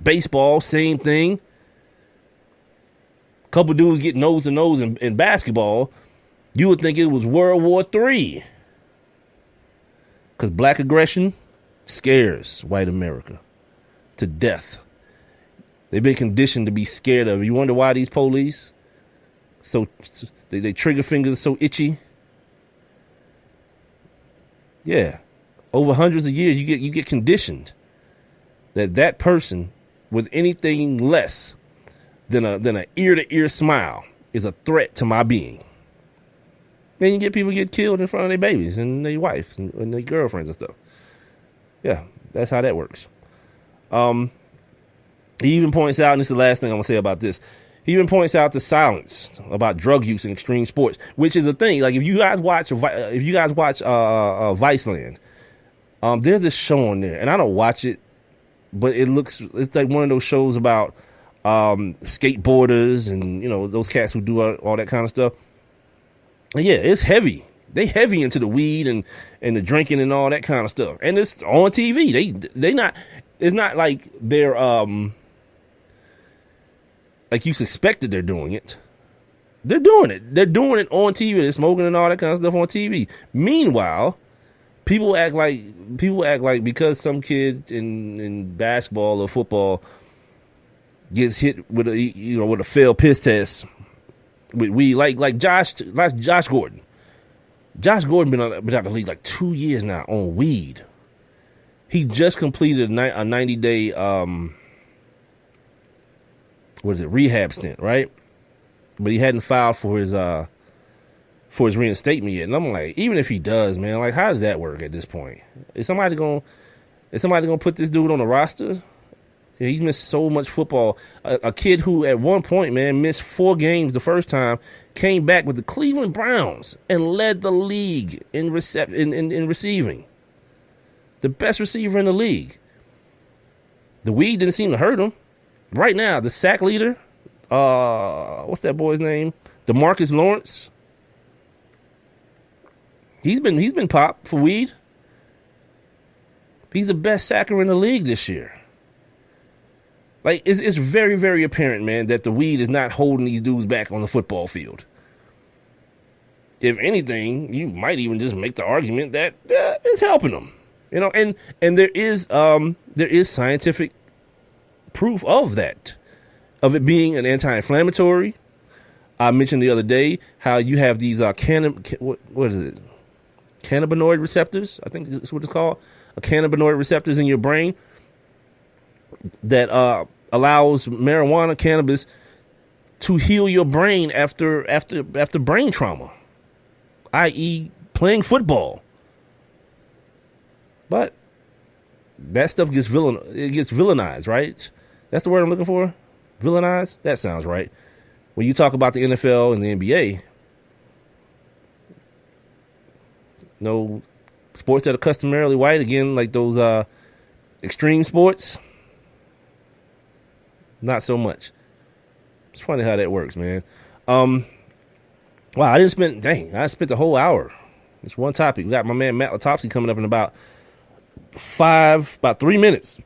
Baseball, same thing. Couple dudes get nose to nose in basketball. You would think it was World War III. Because black aggression scares white America to death. They've been conditioned to be scared of it. You wonder why these police, so they trigger fingers so itchy? Yeah. Over hundreds of years, you get conditioned that person with anything less than a ear-to-ear smile is a threat to my being. Then you get people get killed in front of their babies and their wives and their girlfriends and stuff. Yeah, that's how that works. He even points out, and this is the last thing I'm going to say about this, He even points out the silence about drug use in extreme sports, which is a thing. Like if you guys watch Viceland, there's this show on there, and I don't watch it, but it's like one of those shows about skateboarders and those cats who do all that kind of stuff. And yeah, it's heavy. They heavy into the weed and the drinking and all that kind of stuff, and it's on TV. They not. It's not like they're like you suspected they're doing it. They're doing it. They're doing it on TV. They're smoking and all that kind of stuff on TV. Meanwhile, people act like because some kid in basketball or football gets hit with a failed piss test with weed, like Josh Gordon. Josh Gordon been out of the league like 2 years now on weed. He just completed a 90-day rehab stint, right? But he hadn't filed for his reinstatement yet. And I'm like, even if he does, man, like how does that work at this point? Is somebody gonna put this dude on the roster? Yeah, he's missed so much football. A kid who at one point, man, missed 4 games the first time, came back with the Cleveland Browns and led the league in receiving. The best receiver in the league. The weed didn't seem to hurt him. Right now, the sack leader, what's that boy's name? DeMarcus Lawrence. He's been popped for weed. He's the best sacker in the league this year. Like, it's very, very apparent, man, that the weed is not holding these dudes back on the football field. If anything, you might even just make the argument that it's helping them. And there is scientific proof of that, of it being an anti-inflammatory. I mentioned the other day how you have these what is it? Cannabinoid receptors, I think that's what it's called. Cannabinoid receptors in your brain that allows marijuana, cannabis, to heal your brain after brain trauma, i.e. playing football. But that stuff gets villainized, right? That's the word I'm looking for? Villainized? That sounds right. When you talk about the NFL and the NBA, sports that are customarily white, again, like those extreme sports, not so much. It's funny how that works, man. Wow, I spent the whole hour. It's one topic. We got my man Matt Lutovsky coming up in about 3 minutes.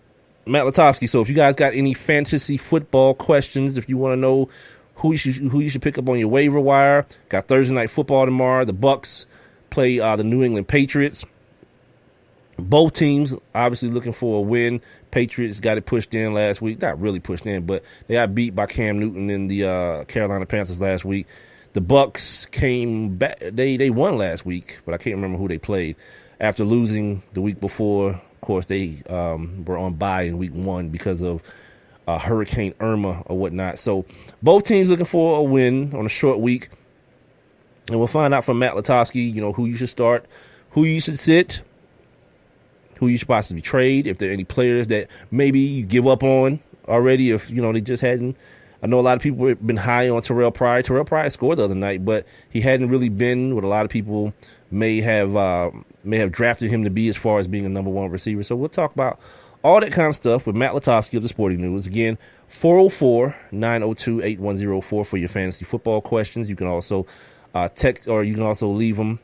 Matt Lutovsky. So if you guys got any fantasy football questions, if you want to know who you should pick up on your waiver wire, got Thursday night football tomorrow. The Bucks play the New England Patriots. Both teams obviously looking for a win. Patriots got it pushed in last week. Not really pushed in, but they got beat by Cam Newton and the Carolina Panthers last week. The Bucks came back. They won last week, but I can't remember who they played. After losing the week before, of course, they were on bye in week 1 because of Hurricane Irma or whatnot. So both teams looking for a win on a short week. And we'll find out from Matt Lutovsky, who you should start, who you should sit, who you should possibly trade, if there are any players that maybe you give up on already, if, they just hadn't. I know a lot of people have been high on Terrell Pryor. Terrell Pryor scored the other night, but he hadn't really been what a lot of people may have drafted him to be as far as being a number 1 receiver. So we'll talk about all that kind of stuff with Matt Lutovsky of the Sporting News. Again, 404-902-8104 for your fantasy football questions. You can also text, or you can also leave them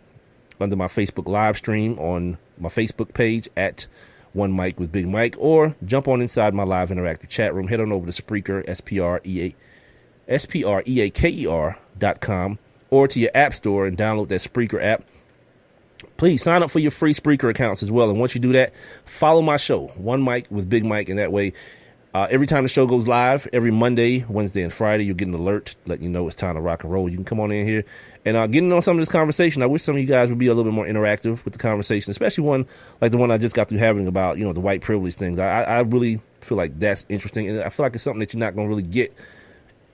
under my Facebook live stream on my Facebook page at One Mic with Big Mike, or jump on inside my live interactive chat room. Head on over to Spreaker, SPREAKER.com, or to your app store and download that Spreaker app. Please sign up for your free Spreaker accounts as well. And once you do that, follow my show, One Mic with Big Mike. And that way, every time the show goes live, every Monday, Wednesday, and Friday, you'll get an alert letting you know it's time to rock and roll. You can come on in here and get in on some of this conversation. I wish some of you guys would be a little bit more interactive with the conversation, especially one like the one I just got through having about, the white privilege things. I really feel like that's interesting. And I feel like it's something that you're not going to really get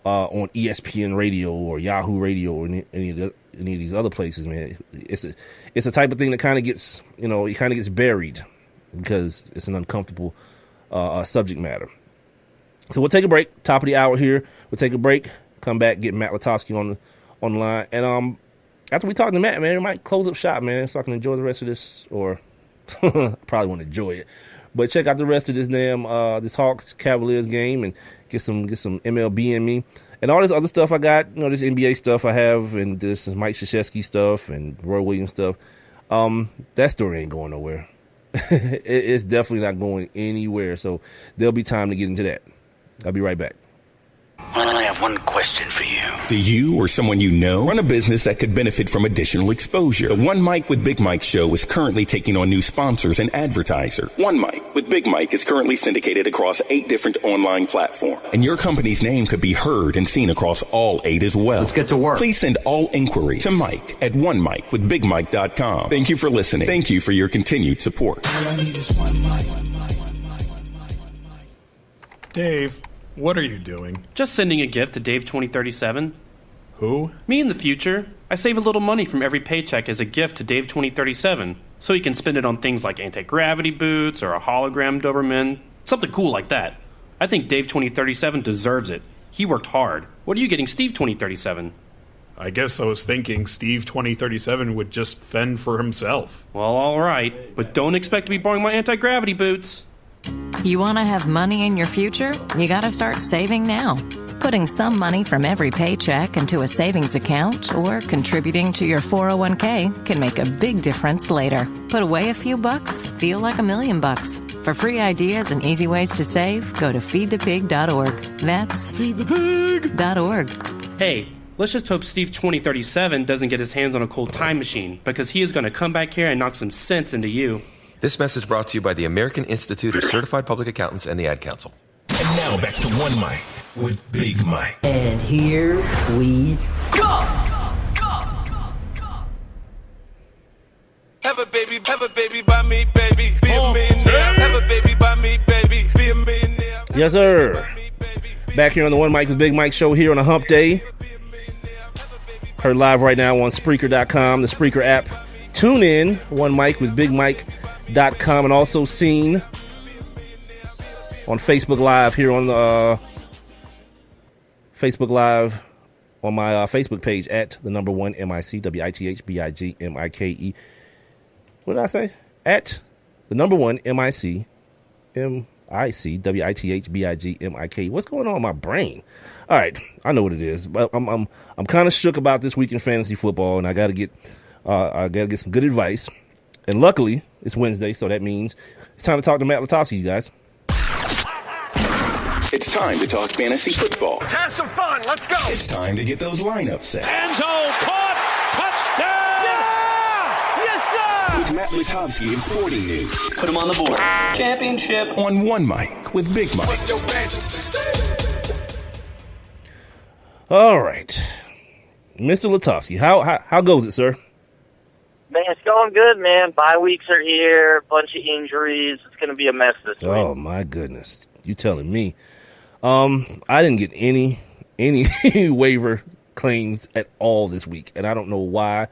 on ESPN radio or Yahoo radio or any of these other places, man. It's a type of thing that kind of gets, it kind of gets buried because it's an uncomfortable subject matter. So we'll take a break. Top of the hour here. We'll take a break. come back, get Matt Lutovsky on the line. And after we talk to Matt, man, we might close up shop, man, so I can enjoy the rest of this, or probably want to enjoy it. But check out the rest of this this Hawks Cavaliers game and get some MLB in me. And all this other stuff I got, this NBA stuff I have, and this Mike Krzyzewski stuff and Roy Williams stuff. That story ain't going nowhere. It's definitely not going anywhere. So there'll be time to get into that. I'll be right back. I have one question for you. Do you or someone you know run a business that could benefit from additional exposure? The One Mic with Big Mike show is currently taking on new sponsors and advertisers. One Mic with Big Mike is currently syndicated across 8 different online platforms, and your company's name could be heard and seen across all 8 as well. Let's get to work. Please send all inquiries to Mike at onemicwithbigmike.com. Thank you for listening. Thank you for your continued support. All I need is one mic. Dave, what are you doing? Just sending a gift to Dave 2037. Who? Me in the future. I save a little money from every paycheck as a gift to Dave 2037, so he can spend it on things like anti-gravity boots or a hologram Doberman, something cool like that. I think Dave 2037 deserves it. He worked hard. What are you getting Steve 2037? I guess I was thinking Steve 2037 would just fend for himself. Well, all right, but don't expect to be borrowing my anti-gravity boots. You want to have money in your future? You got to start saving now. Putting some money from every paycheck into a savings account or contributing to your 401k can make a big difference later. Put away a few bucks, feel like $1 million. For free ideas and easy ways to save, go to feedthepig.org. That's feedthepig.org. Hey, let's just hope Steve 2037 doesn't get his hands on a cold time machine, because he is going to come back here and knock some sense into you. This message brought to you by the American Institute of Certified Public Accountants and the Ad Council. And now back to One Mic with Big Mike. And here we go! Have a baby by me, baby. Be a millionaire. Have a baby by me, baby. Be a millionaire. Yes, sir. Back here on the One Mic with Big Mike show here on a hump day. Heard live right now on Spreaker.com, the Spreaker app. Tune in, One Mic with Big Mike.com, and also seen on Facebook Live here on the Facebook Live on my Facebook page at the number 1 MIC, WITHBIGMIKE. What did I say? At the number 1 MIC, WITHBIGMIKE. What's going on in my brain? All right, I know what it is, but I'm kind of shook about this week in fantasy football, and I got to get some good advice. And luckily, it's Wednesday, so that means it's time to talk to Matt Lutovsky, you guys. It's time to talk fantasy football. Let's have some fun. Let's go. It's time to get those lineups set. End zone caught. Touchdown. Yeah! Yes, sir. With Matt Lutovsky of Sporting News. Put him on the board. Championship. On One Mic with Big Mike. All right. Mr. Lutovsky, how goes it, sir? Man, it's going good, man. Bye weeks are here, bunch of injuries. It's going to be a mess this week. Oh, my goodness. You telling me. I didn't get any waiver claims at all this week, and I don't know why,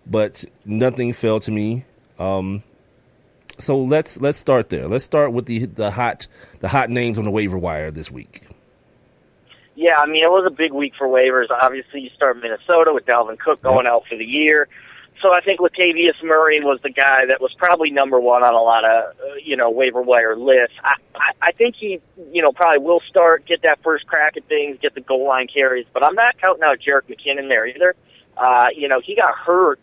but nothing fell to me. So let's start there. Let's start with the hot names on the waiver wire this week. Yeah, I mean, it was a big week for waivers. Obviously, you start Minnesota with Dalvin Cook going out for the year. So I think Latavius Murray was the guy that was probably number one on a lot of, waiver wire lists. I think he, probably will start, get that first crack at things, get the goal line carries. But I'm not counting out Jerick McKinnon there either. He got hurt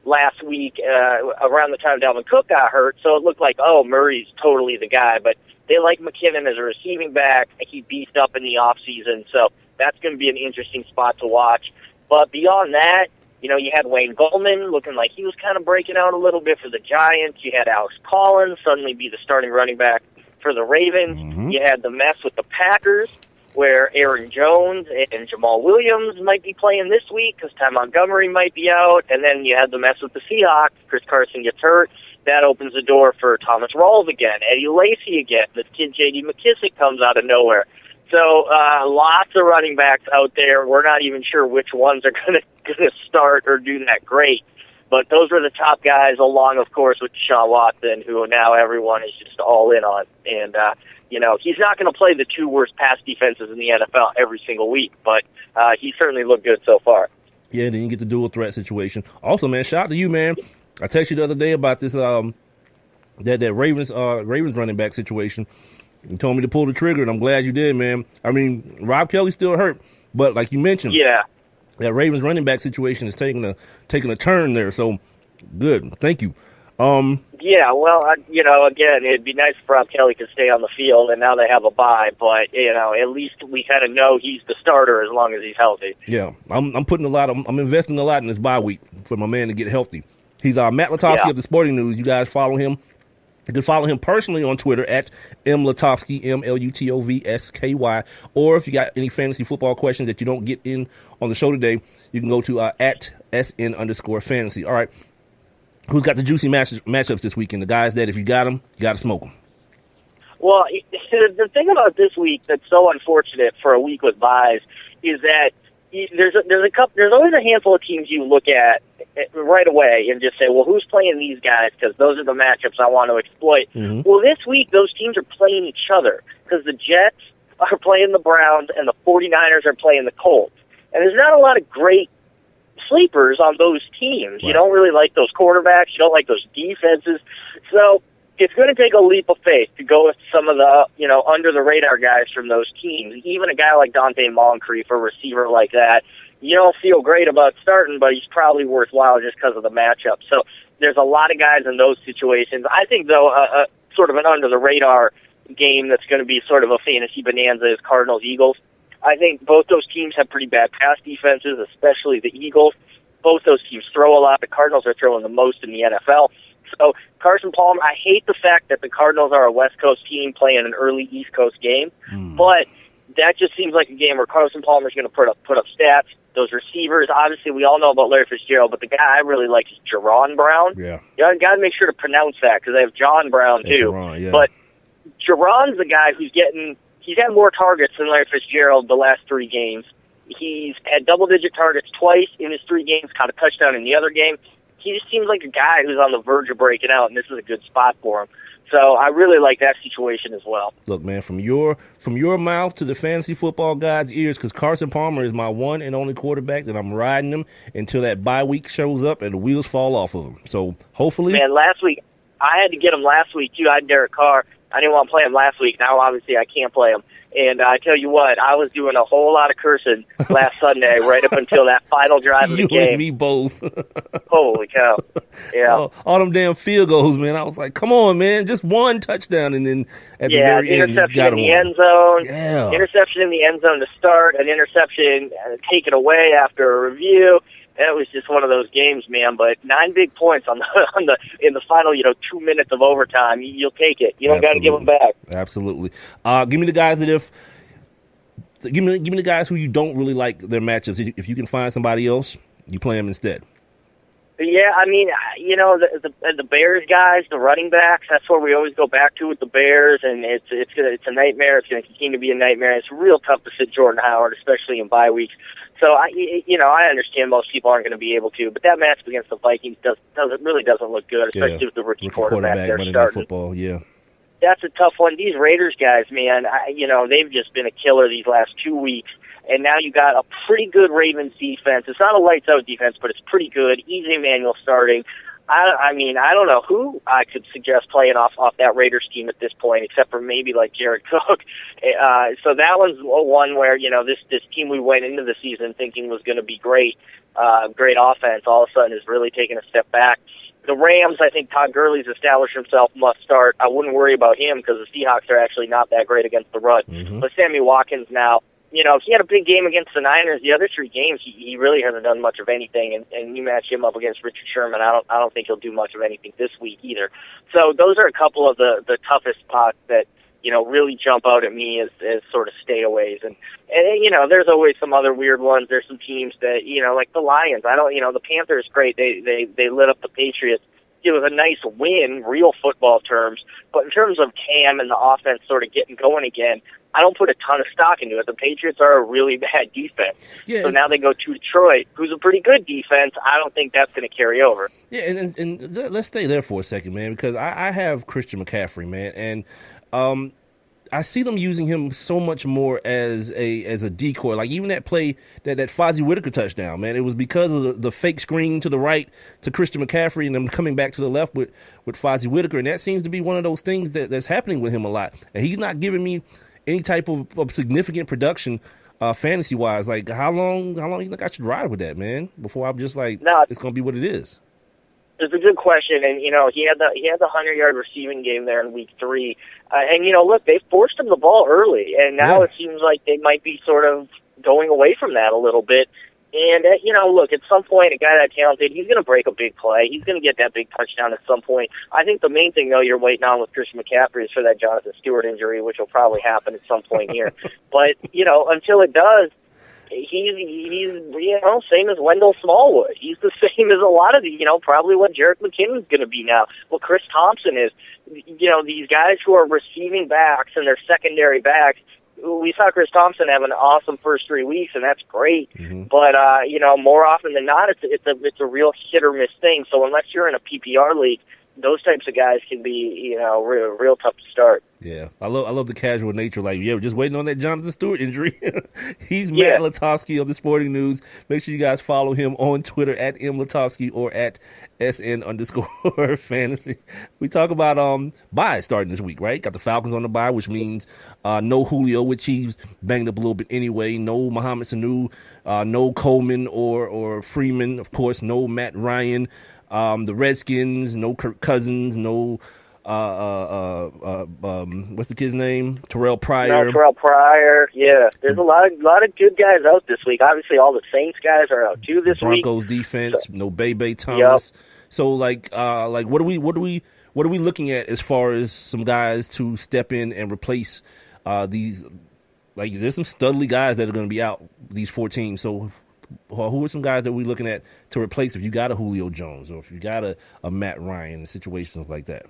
last week around the time Dalvin Cook got hurt. So it looked like, Murray's totally the guy. But they like McKinnon as a receiving back. He beefed up in the offseason. So that's going to be an interesting spot to watch. But beyond that, you had Wayne Gallman looking like he was kind of breaking out a little bit for the Giants. You had Alex Collins suddenly be the starting running back for the Ravens. Mm-hmm. You had the mess with the Packers where Aaron Jones and Jamal Williams might be playing this week because Ty Montgomery might be out. And then you had the mess with the Seahawks. Chris Carson gets hurt. That opens the door for Thomas Rawls again, Eddie Lacy again. This kid J.D. McKissick comes out of nowhere. So lots of running backs out there. We're not even sure which ones are going to start or do that great. But those are the top guys, along, of course, with Deshaun Watson, who now everyone is just all in on. And he's not going to play the two worst pass defenses in the NFL every single week, but he certainly looked good so far. Yeah, then you get the dual threat situation. Also, man, shout out to you, man. I texted you the other day about this that Ravens running back situation. You told me to pull the trigger, and I'm glad you did, man. I mean, Rob Kelly's still hurt, but like you mentioned, that Ravens running back situation is taking a turn there. So good, thank you. Yeah, well, again, it'd be nice if Rob Kelly could stay on the field, and now they have a bye. But at least we kind of know he's the starter as long as he's healthy. Yeah, I'm investing a lot in this bye week for my man to get healthy. He's Matt Lutovsky of the Sporting News. You guys follow him. You can follow him personally on Twitter at mlutovsky, MLutovsky, or if you got any fantasy football questions that you don't get in on the show today, you can go to at SN_fantasy. All right. Who's got the juicy matchups this weekend? The guys that if you got them, you got to smoke them. Well, the thing about this week that's so unfortunate for a week with buys is that there's always a handful of teams you look at right away and just say, well, who's playing these guys? Because those are the matchups I want to exploit. Mm-hmm. Well, this week those teams are playing each other because the Jets are playing the Browns and the 49ers are playing the Colts. And there's not a lot of great sleepers on those teams. Right. You don't really like those quarterbacks. You don't like those defenses. So it's going to take a leap of faith to go with some of the, under the radar guys from those teams. Even a guy like Dante Moncrief, a receiver like that, you don't feel great about starting, but he's probably worthwhile just because of the matchup. So there's a lot of guys in those situations. I think, though, sort of an under the radar game that's going to be sort of a fantasy bonanza is Cardinals-Eagles. I think both those teams have pretty bad pass defenses, especially the Eagles. Both those teams throw a lot. The Cardinals are throwing the most in the NFL. So Carson Palmer, I hate the fact that the Cardinals are a West Coast team playing an early East Coast game, but that just seems like a game where Carson Palmer is going to put up stats. Those receivers, obviously, we all know about Larry Fitzgerald, but the guy I really like is Jerron Brown. Yeah, you got to make sure to pronounce that because they have John Brown too. Jerron, yeah. But Jerron's the guy he's had more targets than Larry Fitzgerald the last 3 games. He's had double-digit targets twice in his 3 games, caught a touchdown in the other game. He just seems like a guy who's on the verge of breaking out, and this is a good spot for him. So I really like that situation as well. Look, man, from your mouth to the fantasy football guy's ears, because Carson Palmer is my one and only quarterback that I'm riding him until that bye week shows up and the wheels fall off of him. So hopefully. Man, last week, I had to get him last week, too. I had Derek Carr. I didn't want to play him last week. Now, obviously, I can't play him. And I tell you what, I was doing a whole lot of cursing last Sunday right up until that final drive of the game. You and me both. Holy cow. Yeah. All them damn field goals, man. I was like, come on, man. Just one touchdown, and then at the very end, you got him. Interception in the end zone. Yeah. Interception in the end zone to start, an interception taken away after a review. That was just one of those games, man. But 9 big points in the final, 2 minutes of overtime. You'll take it. You don't got to give them back. Absolutely. Give me the guys give me the guys who you don't really like their matchups. If you can find somebody else, you play them instead. Yeah, I mean, the Bears guys, the running backs. That's what we always go back to with the Bears, and it's a nightmare. It's going to continue to be a nightmare. It's real tough to sit Jordan Howard, especially in bye weeks. So I understand most people aren't going to be able to, but that matchup against the Vikings really doesn't look good, especially with the rookie quarterback they're starting. Football, yeah. That's a tough one. These Raiders guys, man, they've just been a killer these last 2 weeks, and now you got a pretty good Ravens defense. It's not a lights-out defense, but it's pretty good. Easy Manuel starting. I don't know who I could suggest playing off that Raiders team at this point, except for maybe like Jared Cook. So that one's one where, this team we went into the season thinking was going to be great offense, all of a sudden is really taking a step back. The Rams, I think Todd Gurley's established himself, must start. I wouldn't worry about him because the Seahawks are actually not that great against the run. Mm-hmm. But Sammy Watkins now, he had a big game against the Niners. The other 3 games, he really hasn't done much of anything. And you match him up against Richard Sherman, I don't think he'll do much of anything this week either. So those are a couple of the toughest spots that really jump out at me as sort of stayaways. And there's always some other weird ones. There's some teams that like the Lions. The Panthers, great. They lit up the Patriots. It was a nice win, real football terms. But in terms of Cam and the offense sort of getting going again, I don't put a ton of stock into it. The Patriots are a really bad defense. Yeah, so now they go to Detroit, who's a pretty good defense. I don't think that's going to carry over. Yeah, and let's stay there for a second, man, because I have Christian McCaffrey, man. And I see them using him so much more as a decoy. Like even that play, that Fozzie Whitaker touchdown, man, it was because of the fake screen to the right to Christian McCaffrey and them coming back to the left with Fozzie Whitaker. And that seems to be one of those things that's happening with him a lot. And he's not giving me any type of significant production fantasy wise. Like how long you think I should ride with that, man, before I'm just like, it's going to be what it is? It's a good question, and he had the 100-yard receiving game there in week 3, and look, they forced him the ball early, and now it seems like they might be sort of going away from that a little bit. And look, at some point, a guy that talented, he's going to break a big play. He's going to get that big touchdown at some point. I think the main thing though you're waiting on with Christian McCaffrey is for that Jonathan Stewart injury, which will probably happen at some point here. But until it does. He's same as Wendell Smallwood. He's the same as a lot of probably what Jerick McKinnon's going to be now. Well, Chris Thompson is, these guys who are receiving backs and they're secondary backs. We saw Chris Thompson have an awesome first 3 weeks, and that's great. Mm-hmm. But more often than not, it's a real hit or miss thing. So unless you're in a PPR league, those types of guys can be real tough to start. Yeah, I love the casual nature. Like, we're just waiting on that Jonathan Stewart injury. He's Matt Lutovsky of the Sporting News. Make sure you guys follow him on Twitter at @MLutovsky or at @SN_fantasy. We talk about buys starting this week, right? Got the Falcons on the bye, which means no Julio, which he's banged up a little bit anyway. No Mohamed Sanu, no Coleman or Freeman. Of course, no Matt Ryan. The Redskins, no Kirk Cousins, no what's the kid's name? Terrell Pryor. No, Terrell Pryor. Yeah, there's a lot of good guys out this week. Obviously, all the Saints guys are out too this week. Broncos defense, no Bebe Thomas. Yep. So like what are we looking at as far as some guys to step in and replace these? Like, there's some studly guys that are going to be out, these 4 teams. So who are some guys that we're looking at to replace if you got a Julio Jones or if you got a Matt Ryan and situations like that?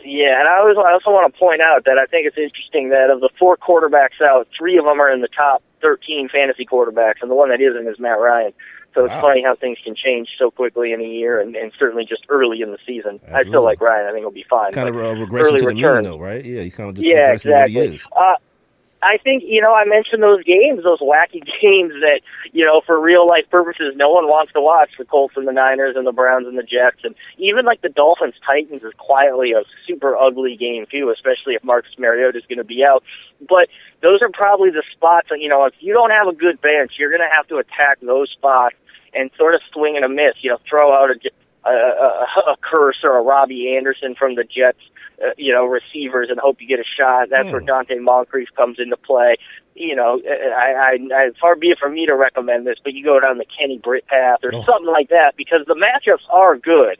Yeah, and I also want to point out that I think it's interesting that of the 4 quarterbacks out, 3 of them are in the top 13 fantasy quarterbacks, and the one that isn't is Matt Ryan. So it's funny how things can change so quickly in a year, and certainly just early in the season. Absolutely. I still like Ryan. I think he'll be fine. Kind of a regression to the mean, though, right? Yeah, he's kind of just exactly. What he is. I think, I mentioned those games, those wacky games that, for real-life purposes, no one wants to watch, the Colts and the Niners and the Browns and the Jets. And even, like, the Dolphins-Titans is quietly a super ugly game, too, especially if Marcus Mariota is going to be out. But those are probably the spots that, if you don't have a good bench, you're going to have to attack those spots and sort of swing and a miss, throw out a Curse or a Robbie Anderson from the Jets, receivers and hope you get a shot. That's where Dante Moncrief comes into play. It's far be it for me to recommend this, but you go down the Kenny Britt path or something like that because the matchups are good.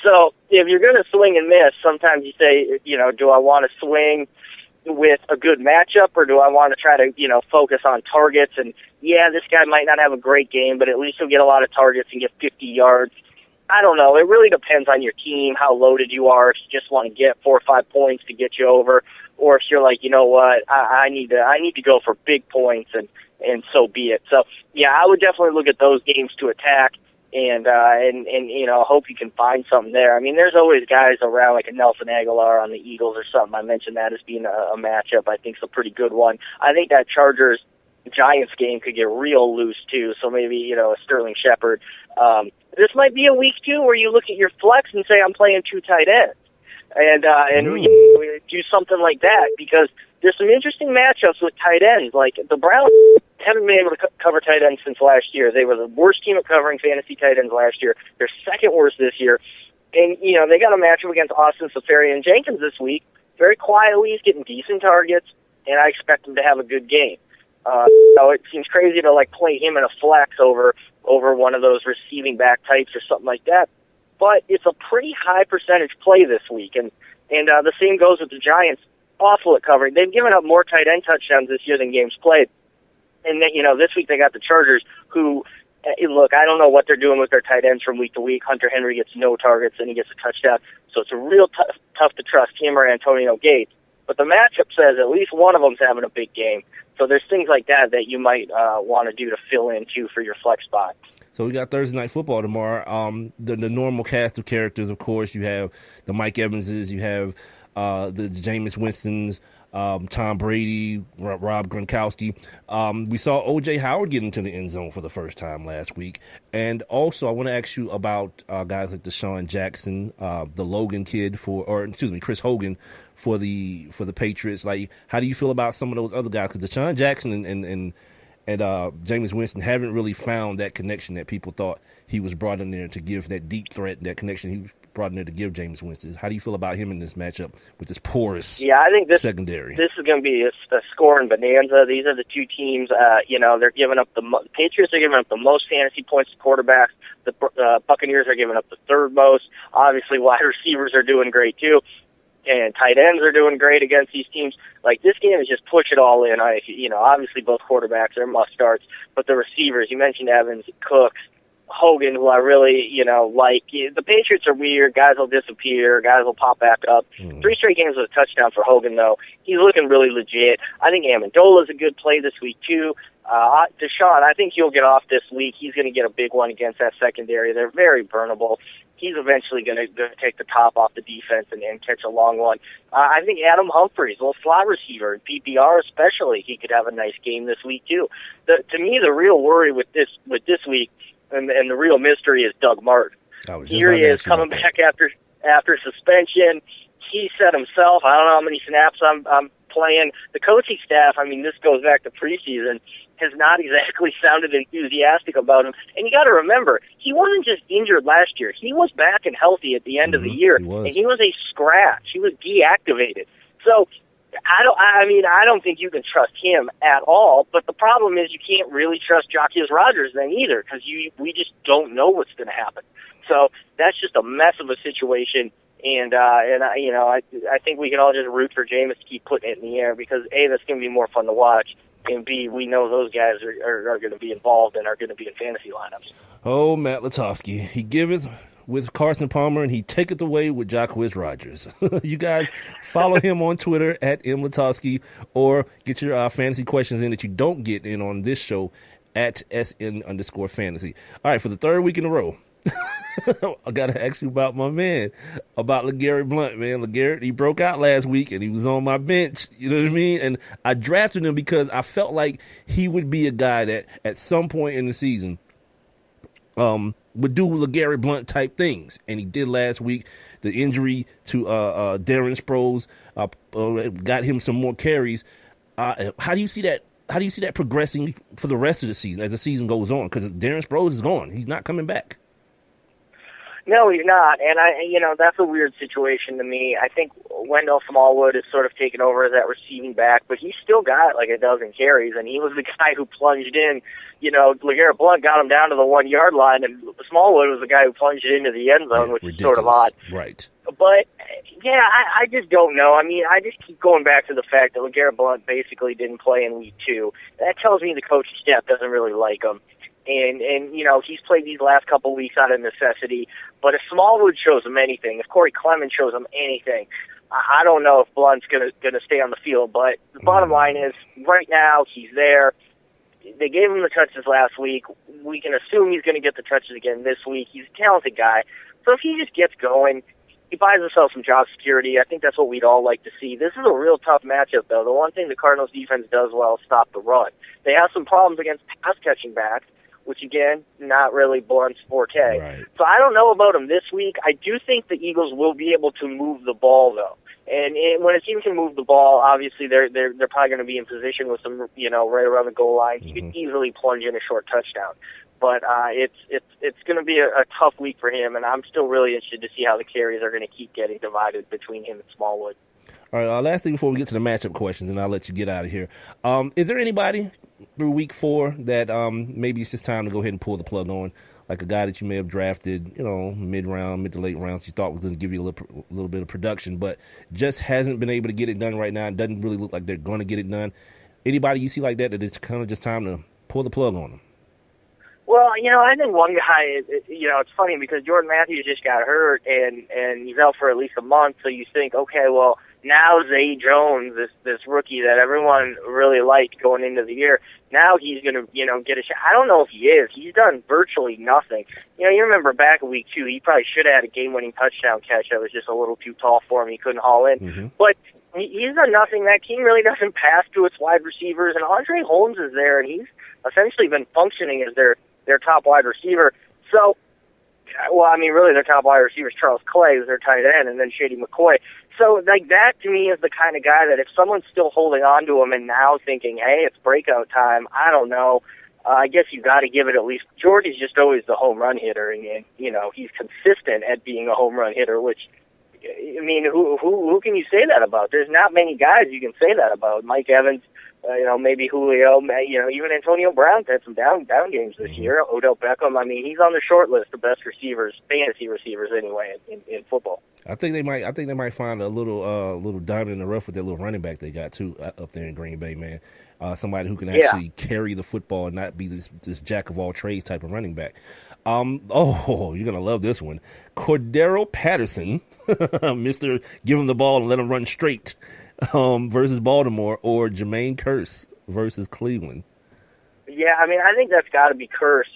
So if you're going to swing and miss, sometimes you say, do I want to swing with a good matchup or do I want to try to, focus on targets? And yeah, this guy might not have a great game, but at least he'll get a lot of targets and get 50 yards. I don't know. It really depends on your team, how loaded you are. If you just want to get 4 or 5 points to get you over, or if you're like, you know what, I need to go for big points, and so be it. So yeah, I would definitely look at those games to attack, and hope you can find something there. I mean, there's always guys around like a Nelson Aguilar on the Eagles or something. I mentioned that as being a matchup. I think it's a pretty good one. I think that Chargers-Giants game could get real loose too. So maybe a Sterling Shepard. This might be a week, too, where you look at your flex and say, I'm playing 2 tight ends. And do something like that, because there's some interesting matchups with tight ends. Like, the Browns haven't been able to cover tight ends since last year. They were the worst team at covering fantasy tight ends last year. They're second worst this year. And, they got a matchup against Austin Seferian-Jenkins this week. Very quietly, he's getting decent targets, and I expect him to have a good game. It seems crazy to, play him in a flex over one of those receiving back types or something like that. But it's a pretty high percentage play this week. And the same goes with the Giants. Awful at covering. They've given up more tight end touchdowns this year than games played. And then, this week they got the Chargers who, look, I don't know what they're doing with their tight ends from week to week. Hunter Henry gets no targets and he gets a touchdown. So it's a real tough to trust him or Antonio Gates. But the matchup says at least one of them's having a big game. So there's things like that you might want to do to fill in, too, for your flex spot. So we got Thursday Night Football tomorrow. The normal cast of characters, of course. You have the Mike Evanses. You have the Jameis Winstons. Tom Brady, Rob Gronkowski. We saw O.J. Howard get into the end zone for the first time last week. And also, I want to ask you about guys like Deshaun Jackson, the Logan kid Chris Hogan for the Patriots. Like, how do you feel about some of those other guys? Because Deshaun Jackson and Jameis Winston haven't really found that connection that people thought he was brought in there to give, that deep threat, that connection he was brought in there to give Jameis Winston. How do you feel about him in this matchup with this porous I think secondary? This is going to be a scoring bonanza. These are the two teams, they're giving up the Patriots are giving up the most fantasy points to quarterbacks. The Buccaneers are giving up the third most. Obviously, wide receivers are doing great too. And tight ends are doing great against these teams. Like, this game is just push it all in. Obviously both quarterbacks are must-starts, but the receivers, you mentioned Evans, Cooks, Hogan, who I really, like. The Patriots are weird. Guys will disappear. Guys will pop back up. 3 straight games with a touchdown for Hogan, though. He's looking really legit. I think Amendola's a good play this week, too. Deshaun, I think he'll get off this week. He's going to get a big one against that secondary. They're very burnable. He's eventually going to take the top off the defense and catch a long one. I think Adam Humphries, a little slot receiver, PPR especially, he could have a nice game this week, too. To me, the real worry with this week, and the real mystery, is Doug Martin. Here he is coming back after suspension. He said himself, I don't know how many snaps I'm playing. The coaching staff, this goes back to preseason, has not exactly sounded enthusiastic about him. And you got to remember, he wasn't just injured last year. He was back and healthy at the end of the year, and he was a scratch. He was deactivated. So I don't think you can trust him at all. But the problem is you can't really trust Jacquizz Rodgers then either, because we just don't know what's going to happen. So that's just a mess of a situation. And I think we can all just root for Jameis to keep putting it in the air, because A, that's going to be more fun to watch, and B, we know those guys are going to be involved and are going to be in fantasy lineups. Oh, Matt Lutovsky, he giveth with Carson Palmer, and he taketh away with Jacquizz Rodgers. You guys follow him on Twitter at @MLutovsky, or get your fantasy questions in that you don't get in on this show at @SN_fantasy. All right, for the third week in a row, I got to ask you about my man, about LeGarrette Blount, man. LeGarrette, he broke out last week, and he was on my bench. You know what I mean? And I drafted him because I felt like he would be a guy that at some point in the season would do LeGarrette Blount type things. And he did last week. The injury to Darren Sproles got him some more carries. How do you see that? How do you see that progressing for the rest of the season as the season goes on? Because Darren Sproles is gone. He's not coming back. No, he's not, and that's a weird situation to me. I think Wendell Smallwood has sort of taken over as that receiving back, but he's still got like a dozen carries, and he was the guy who plunged in. LeGarrette Blount got him down to the 1 yard line, and Smallwood was the guy who plunged it into the end zone, which is sort of odd. Right. But yeah, I just don't know. I just keep going back to the fact that LeGarrette Blount basically didn't play in week 2. That tells me the coaching staff doesn't really like him. And he's played these last couple of weeks out of necessity. But if Smallwood shows him anything, if Corey Clement shows him anything, I don't know if Blunt's gonna stay on the field. But the bottom line is, right now he's there. They gave him the touches last week. We can assume he's going to get the touches again this week. He's a talented guy. So if he just gets going, he buys himself some job security. I think that's what we'd all like to see. This is a real tough matchup, though. The one thing the Cardinals defense does well is stop the run. They have some problems against pass-catching backs, which, again, not really Blunt's forte. Right. So I don't know about him this week. I do think the Eagles will be able to move the ball, though. And when a team can move the ball, obviously they're probably going to be in position with some, right around the goal line. You can easily plunge in a short touchdown. But it's going to be a tough week for him, and I'm still really interested to see how the carries are going to keep getting divided between him and Smallwood. All right, last thing before we get to the matchup questions, and I'll let you get out of here. Is there anybody through week 4 that maybe it's just time to go ahead and pull the plug on, like a guy that you may have drafted, mid-round, mid to late rounds, you thought was going to give you a little bit of production, but just hasn't been able to get it done right now and doesn't really look like they're going to get it done? Anybody you see like that it's kind of just time to pull the plug on them? Well, I think one guy, it's funny because Jordan Matthews just got hurt and he's out for at least a month, so you think, okay, well, now Zay Jones, this rookie that everyone really liked going into the year, now he's going to, get a shot. I don't know if he is. He's done virtually nothing. You remember back in week 2, he probably should have had a game-winning touchdown catch that was just a little too tall for him. He couldn't haul in. Mm-hmm. But He's done nothing. That team really doesn't pass to its wide receivers, and Andre Holmes is there, and he's essentially been functioning as their top wide receiver. So, well, I mean, really their top wide receiver is Charles Clay, who's their tight end, and then Shady McCoy. So, like, that to me is the kind of guy that if someone's still holding on to him and now thinking, hey, it's breakout time, I don't know, I guess you've got to give it at least. Jordy's just always the home run hitter, and you know, he's consistent at being a home run hitter, which, I mean, who can you say that about? There's not many guys you can say that about. Mike Evans, maybe Julio, even Antonio Brown's had some down games this year. Odell Beckham, I mean, he's on the short list of best receivers, fantasy receivers anyway, in football. I think they might find a little diamond in the rough with that little running back they got too up there in Green Bay, man. Somebody who can actually carry the football and not be this jack of all trades type of running back. You're gonna love this one. Cordero Patterson, Mr. Give him the ball and let him run straight, versus Baltimore, or Jermaine Kearse versus Cleveland. Yeah, I mean, I think that's got to be Kearse.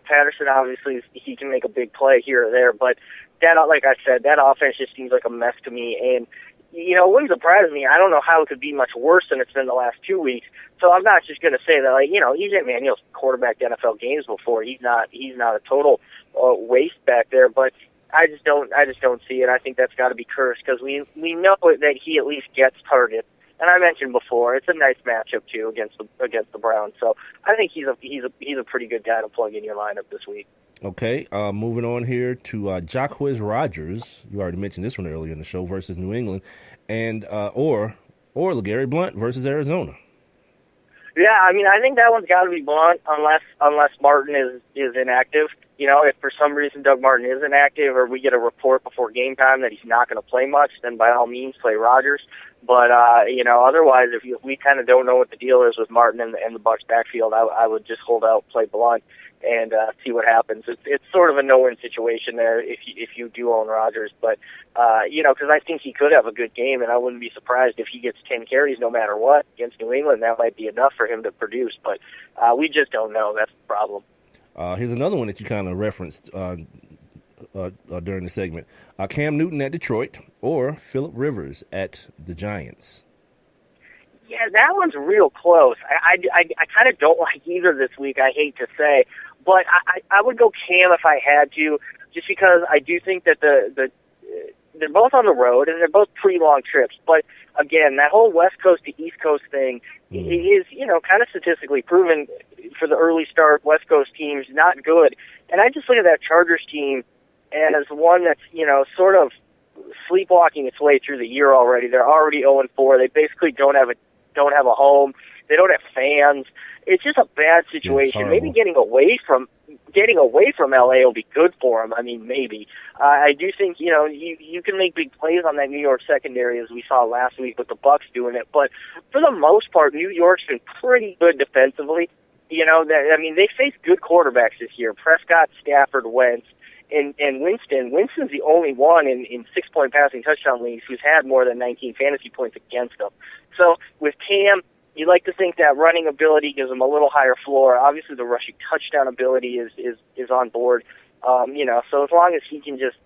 Patterson obviously he can make a big play here or there, but that, like I said, that offense just seems like a mess to me. And it wouldn't surprise me. I don't know how it could be much worse than it's been the last 2 weeks. So I'm not just going to say that, EJ Manuel's quarterbacked NFL games before. He's not a total waste back there, but I just don't see it. I think that's got to be Kearse because we know that he at least gets targets. And I mentioned before, it's a nice matchup too against the Browns. So I think he's a pretty good guy to plug in your lineup this week. Okay, moving on here to Jacquizz Rodgers. You already mentioned this one earlier in the show versus New England, and or LeGarrette Blount versus Arizona. Yeah, I mean, I think that one's got to be Blount unless Martin is inactive. If for some reason Doug Martin is inactive or we get a report before game time that he's not going to play much, then by all means play Rodgers. But, otherwise, if we kind of don't know what the deal is with Martin and the Bucs backfield, I would just hold out, play Blount, and see what happens. It's sort of a no-win situation there if you do own Rodgers. But, because I think he could have a good game, and I wouldn't be surprised if he gets 10 carries no matter what against New England. That might be enough for him to produce. But we just don't know. That's the problem. Here's another one that you kind of referenced during the segment. Cam Newton at Detroit or Phillip Rivers at the Giants. Yeah, that one's real close. I kind of don't like either this week, I hate to say. But I would go Cam if I had to, just because I do think that they're both on the road and they're both pretty long trips. But again, that whole West Coast to East Coast thing is, kind of statistically proven for the early start West Coast teams, not good. And I just look at that Chargers team as one that's, sort of sleepwalking its way through the year already. They're already 0-4. They basically don't have a home. They don't have fans. It's just a bad situation. Maybe getting away from LA will be good for them. I mean, maybe. I do think, you can make big plays on that New York secondary as we saw last week with the Bucs doing it. But for the most part, New York's been pretty good defensively. They faced good quarterbacks this year. Prescott, Stafford, Wentz, and Winston. Winston's the only one in 6-point passing touchdown leagues who's had more than 19 fantasy points against them. So with Cam, you like to think that running ability gives him a little higher floor. Obviously, the rushing touchdown ability is on board. So as long as he can just,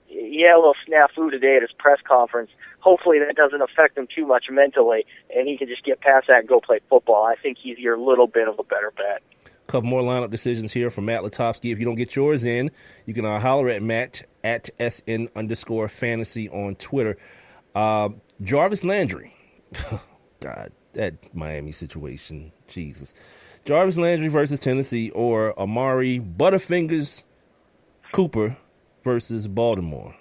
he had a little snafu today at his press conference. Hopefully that doesn't affect him too much mentally, and he can just get past that and go play football. I think he's your little bit of a better bet. A couple more lineup decisions here from Matt Lutovsky. If you don't get yours in, you can holler at Matt at SN_fantasy on Twitter. Jarvis Landry. God, that Miami situation. Jesus. Jarvis Landry versus Tennessee or Amari Butterfingers Cooper versus Baltimore.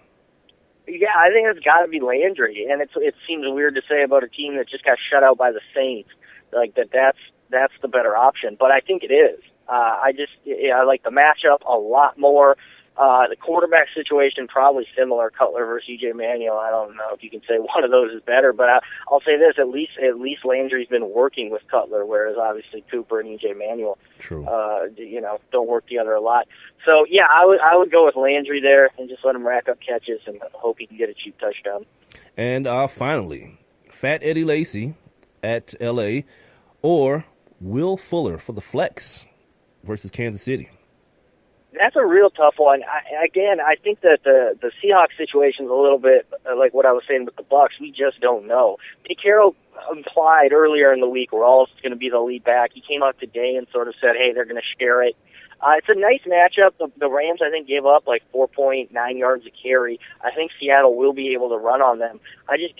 Yeah, I think it's got to be Landry, and it seems weird to say about a team that just got shut out by the Saints, like that's the better option. But I think it is. I like the matchup a lot more. The quarterback situation probably similar. Cutler versus EJ Manuel. I don't know if you can say one of those is better, but I'll say this: at least Landry's been working with Cutler, whereas obviously Cooper and EJ Manuel, don't work together a lot. So yeah, I would go with Landry there and just let him rack up catches and hope he can get a cheap touchdown. And finally, Fat Eddie Lacy at LA or Will Fuller for the flex versus Kansas City. That's a real tough one. I think that the Seahawks situation is a little bit like what I was saying with the Bucs. We just don't know. Pete Carroll implied earlier in the week Rawls is going to be the lead back. He came out today and sort of said, hey, they're going to share it. It's a nice matchup. The Rams, I think, gave up like 4.9 yards a carry. I think Seattle will be able to run on them. I just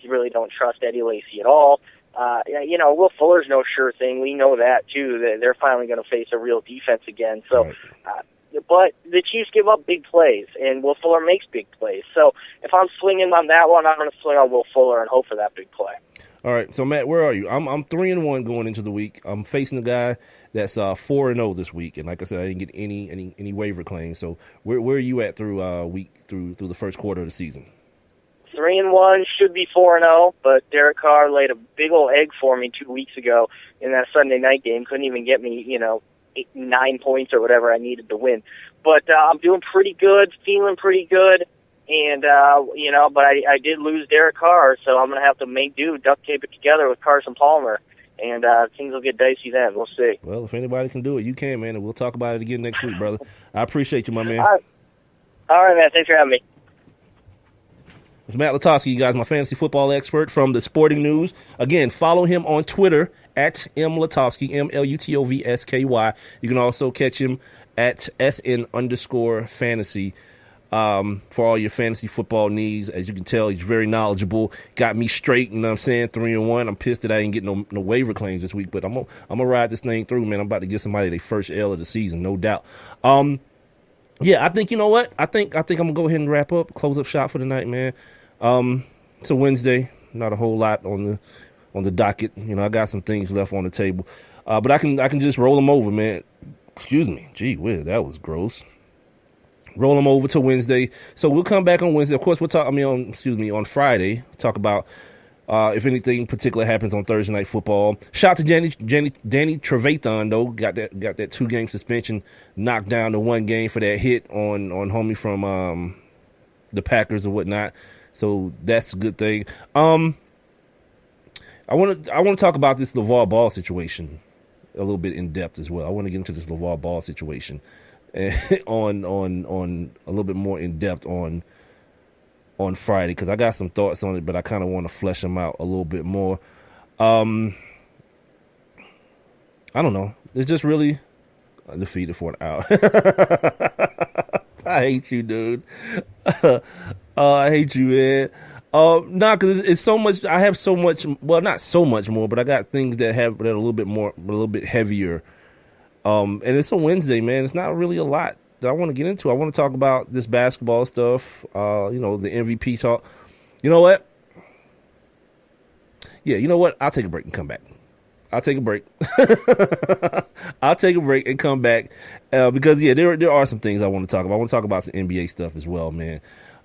really don't trust Eddie Lacy at all. Will Fuller's no sure thing. We know that, too. They're finally going to face a real defense again. So, right. But the Chiefs give up big plays, and Will Fuller makes big plays. So if I'm swinging on that one, I'm going to swing on Will Fuller and hope for that big play. All right, so Matt, where are you? I'm 3-1 going into the week. I'm facing a guy that's 4-0 this week, and like I said, I didn't get any waiver claims. So where are you at through the first quarter of the season? 3-1, should be 4-0, but Derek Carr laid a big old egg for me 2 weeks ago in that Sunday night game. Couldn't even get me, 9 points or whatever I needed to win. But I'm doing pretty good, feeling pretty good. And, but I did lose Derek Carr, so I'm going to have to make do, duct tape it together with Carson Palmer. And things will get dicey then. We'll see. Well, if anybody can do it, you can, man. And we'll talk about it again next week, brother. I appreciate you, my man. All right, man. Thanks for having me. It's Matt Lutovsky, you guys, my fantasy football expert from the Sporting News. Again, follow him on Twitter at MLutovsky, MLutovsky. You can also catch him at SN_fantasy. For all your fantasy football needs. As you can tell, he's very knowledgeable. Got me straight, you know what I'm saying, 3-1. I'm pissed that I didn't get no waiver claims this week, but I'm gonna ride this thing through, man. I'm about to give somebody their first L of the season, no doubt. Yeah, I think, you know what? I think I'm gonna go ahead and wrap up, close up shop for the night, man. It's a Wednesday, not a whole lot on the docket. I got some things left on the table. But I can just roll them over, man. Excuse me. Gee whiz, that was gross. Roll them over to Wednesday. So we'll come back on Wednesday. Of course, on Friday, talk about if anything particular happens on Thursday Night Football. Shout out to Danny Trevathan, though. Got that 2-game suspension, knocked down to 1 game for that hit on homie from the Packers or whatnot. So that's a good thing. I want to talk about this LeVar Ball situation a little bit in depth as well. I want to get into this LeVar Ball situation on a little bit more in depth on Friday, because I got some thoughts on it, but I kind of want to flesh them out a little bit more. I don't know. It's just really defeated for an hour. I hate you, dude. I hate you, man. Because it's so much. I have so much. Well, not so much more, but I got things that are a little bit heavier. And it's a Wednesday, man. It's not really a lot that I want to get into. I want to talk about this basketball stuff, the MVP talk. You know what? Yeah, you know what? I'll take a break and come back. I'll take a break. I'll take a break and come back because, yeah, there are some things I want to talk about. I want to talk about some NBA stuff as well, man,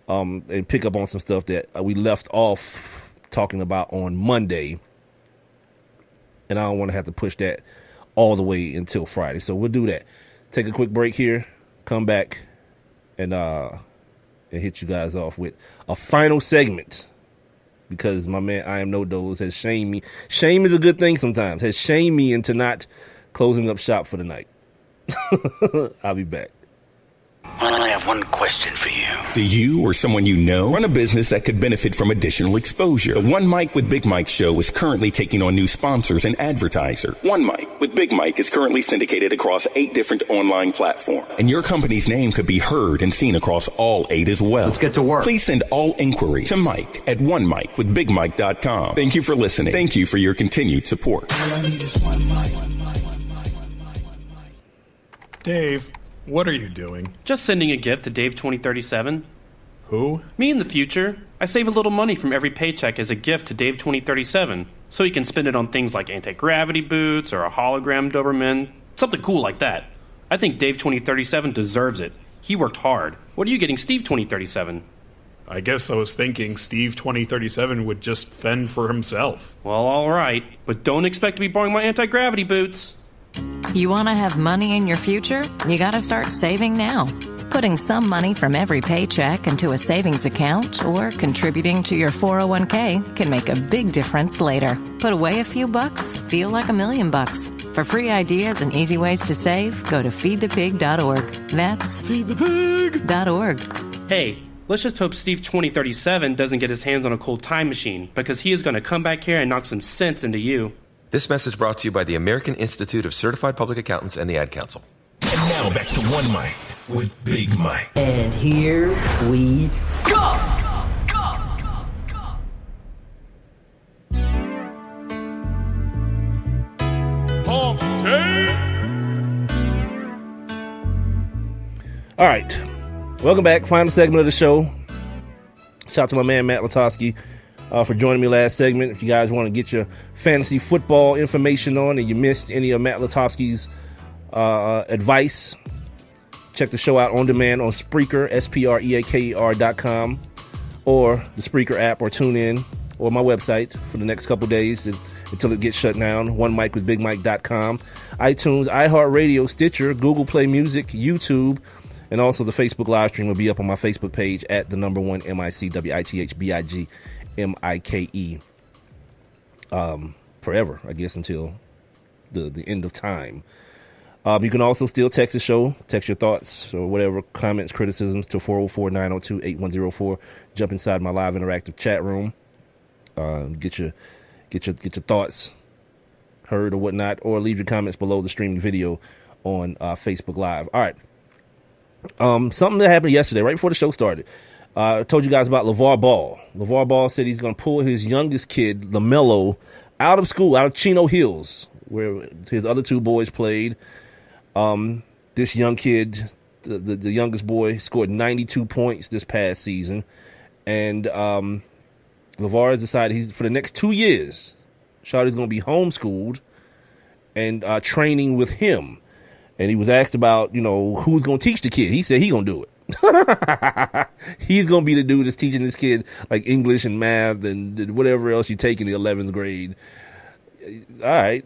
and pick up on some stuff that we left off talking about on Monday, and I don't want to have to push that all the way until Friday. So we'll do that. Take a quick break here, come back, and hit you guys off with a final segment, because my man I Am No Dose has shamed me. Shame is a good thing sometimes. Has shamed me into not closing up shop for the night. I'll be back. I have one question for you. Do you or someone you know run a business that could benefit from additional exposure? The One Mic with Big Mike show is currently taking on new sponsors and advertisers. One Mic with Big Mike is currently syndicated across 8 different online platforms, and your company's name could be heard and seen across all 8 as well. Let's get to work. Please send all inquiries to Mike at onemicwithbigmike.com. Thank you for listening. Thank you for your continued support. All I need is one mic. Dave, what are you doing? Just sending a gift to Dave 2037. Who? Me in the future. I save a little money from every paycheck as a gift to Dave 2037, so he can spend it on things like anti-gravity boots or a hologram Doberman, something cool like that. I think Dave 2037 deserves it. He worked hard. What are you getting Steve 2037? I guess I was thinking Steve 2037 would just fend for himself. Well, all right, but don't expect to be borrowing my anti-gravity boots. You want to have money in your future? You got to start saving now. Putting some money from every paycheck into a savings account or contributing to your 401k can make a big difference later. Put away a few bucks, feel like $1,000,000. For free ideas and easy ways to save, go to feedthepig.org. That's feedthepig.org. Hey, let's just hope Steve 2037 doesn't get his hands on a cool time machine, because he is going to come back here and knock some sense into you. This message brought to you by the American Institute of Certified Public Accountants and the Ad Council. And now back to One Mic with Big Mike. And here we go! All right, welcome back. Final segment of the show. Shout out to my man Matt Lutovsky for joining me last segment. If you guys want to get your fantasy football information on and you missed any of Matt Lutovsky's advice, check the show out on demand on Spreaker, SPREAKER.com, or the Spreaker app, or tune in, or my website for the next couple days until it gets shut down, onemicwithbigmike.com, iTunes, iHeartRadio, Stitcher, Google Play Music, YouTube, and also the Facebook live stream will be up on my Facebook page at the number one MICWITHBIGMIKE. Forever, I guess, until the end of time. You can also still text the show, text your thoughts or whatever, comments, criticisms to 404-902-8104. Jump inside my live interactive chat room. Get your thoughts heard or whatnot, or leave your comments below the streaming video on Facebook Live. All right. Something that happened yesterday, right before the show started. I told you guys about LeVar Ball. LeVar Ball said he's going to pull his youngest kid, LaMelo, out of school, out of Chino Hills, where his other two boys played. This young kid, the youngest boy, scored 92 points this past season. And LeVar has decided for the next 2 years, Shawty's going to be homeschooled and training with him. And he was asked about, who's going to teach the kid. He said he's going to do it. He's going to be the dude that's teaching this kid like English and math and whatever else you take in the 11th grade. All right.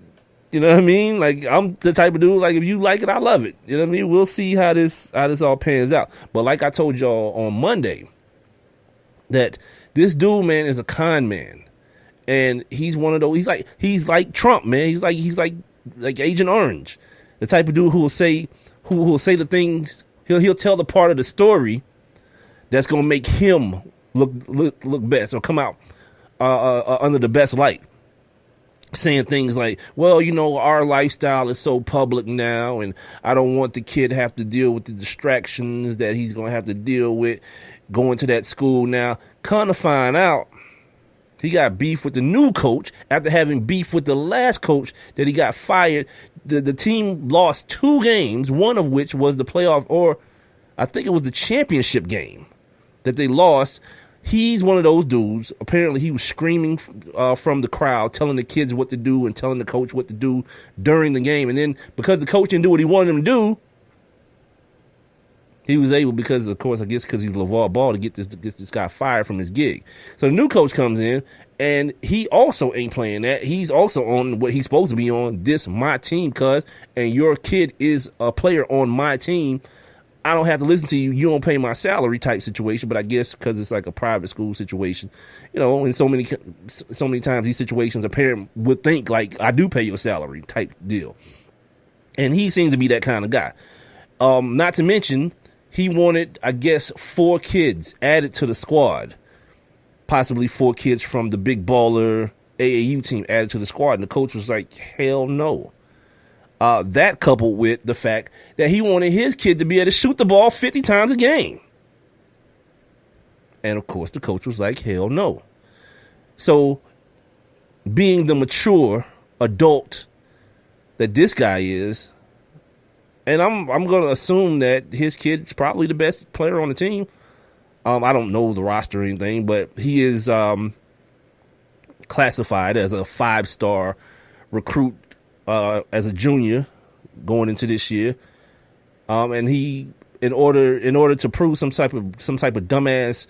You know what I mean? Like, I'm the type of dude, like, if you like it, I love it. You know what I mean? We'll see how this all pans out. But like I told y'all on Monday, that this dude, man, is a con man. And he's one of those, he's like Trump, man. He's like Agent Orange. The type of dude who will say the things, he'll tell the part of the story that's gonna make him look best or come out under the best light. Saying things like, well, our lifestyle is so public now, and I don't want the kid to have to deal with the distractions that he's gonna have to deal with going to that school now. Come to find out, he got beef with the new coach after having beef with the last coach that he got fired. The team lost 2 games, one of which was the playoff, or I think it was the championship game that they lost. He's one of those dudes. Apparently, he was screaming from the crowd, telling the kids what to do and telling the coach what to do during the game. And then because the coach didn't do what he wanted him to do, he was able, because of course, I guess because he's LeVar Ball, to get this guy fired from his gig. So the new coach comes in, and he also ain't playing that. He's also on what he's supposed to be on, this my team, and your kid is a player on my team. I don't have to listen to you. You don't pay my salary type situation. But I guess because it's like a private school situation, and so many times these situations, a parent would think like, I do pay your salary type deal. And he seems to be that kind of guy. Not to mention, he wanted, I guess, 4 kids added to the squad. Possibly 4 kids from the big baller AAU team added to the squad. And the coach was like, hell no. That coupled with the fact that he wanted his kid to be able to shoot the ball 50 times a game. And of course, the coach was like, hell no. So, being the mature adult that this guy is, and I'm going to assume that his kid's probably the best player on the team. I don't know the roster or anything, but he is classified as a 5-star recruit as a junior going into this year. And he, in order to prove some type of dumbass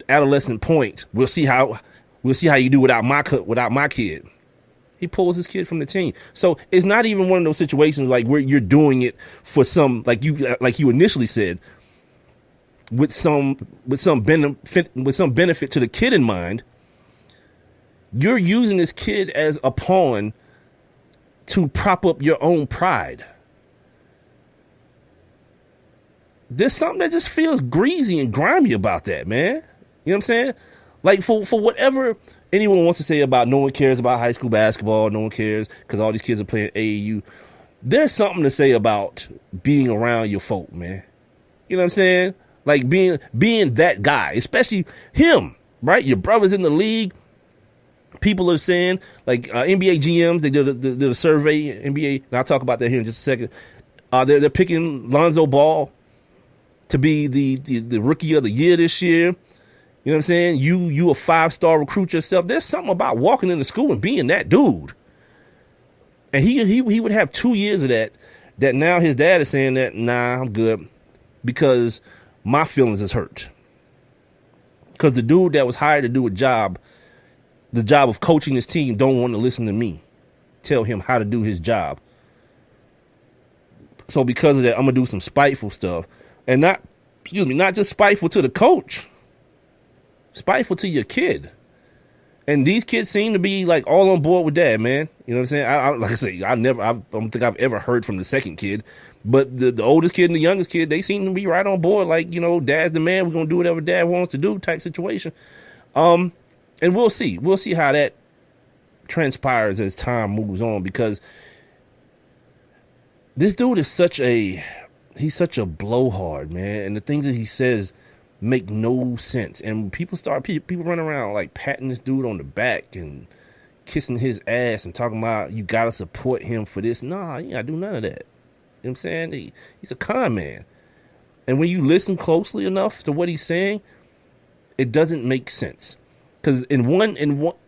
adolescent point, we'll see how you do without my kid. He pulls his kid from the team. So it's not even one of those situations like where you're doing it for some, like you initially said, with some benefit to the kid in mind. You're using this kid as a pawn to prop up your own pride. There's something that just feels greasy and grimy about that, man. You know what I'm saying? Like, for whatever anyone wants to say about no one cares about high school basketball, no one cares because all these kids are playing AAU, there's something to say about being around your folk, man. You know what I'm saying? Like, being that guy, especially him, right? Your brother's in the league. People are saying, like, NBA GMs, they did a survey, NBA, and I'll talk about that here in just a second. They're picking Lonzo Ball to be the rookie of the year this year. You know what I'm saying? You a 5-star recruit yourself. There's something about walking into school and being that dude. And he would have 2 years of that now his dad is saying that, nah, I'm good because my feelings is hurt. Because the dude that was hired to do the job of coaching his team don't want to listen to me tell him how to do his job. So because of that, I'm going to do some spiteful stuff. And not just spiteful to the coach, spiteful to your kid. And these kids seem to be like all on board with that, man. You know what I'm saying? Like I say, I don't think I've ever heard from the second kid, but the oldest kid and the youngest kid, they seem to be right on board. Like, you know, dad's the man. We're going to do whatever dad wants to do type situation. And we'll see. We'll see how that transpires as time moves on, because this dude is he's such a blowhard, man. And the things that he says make no sense. And people run around like patting this dude on the back and kissing his ass and talking about you got to support him for this. Nah, you got to do none of that. You know what I'm saying? He's a con man. And when you listen closely enough to what he's saying, it doesn't make sense. Because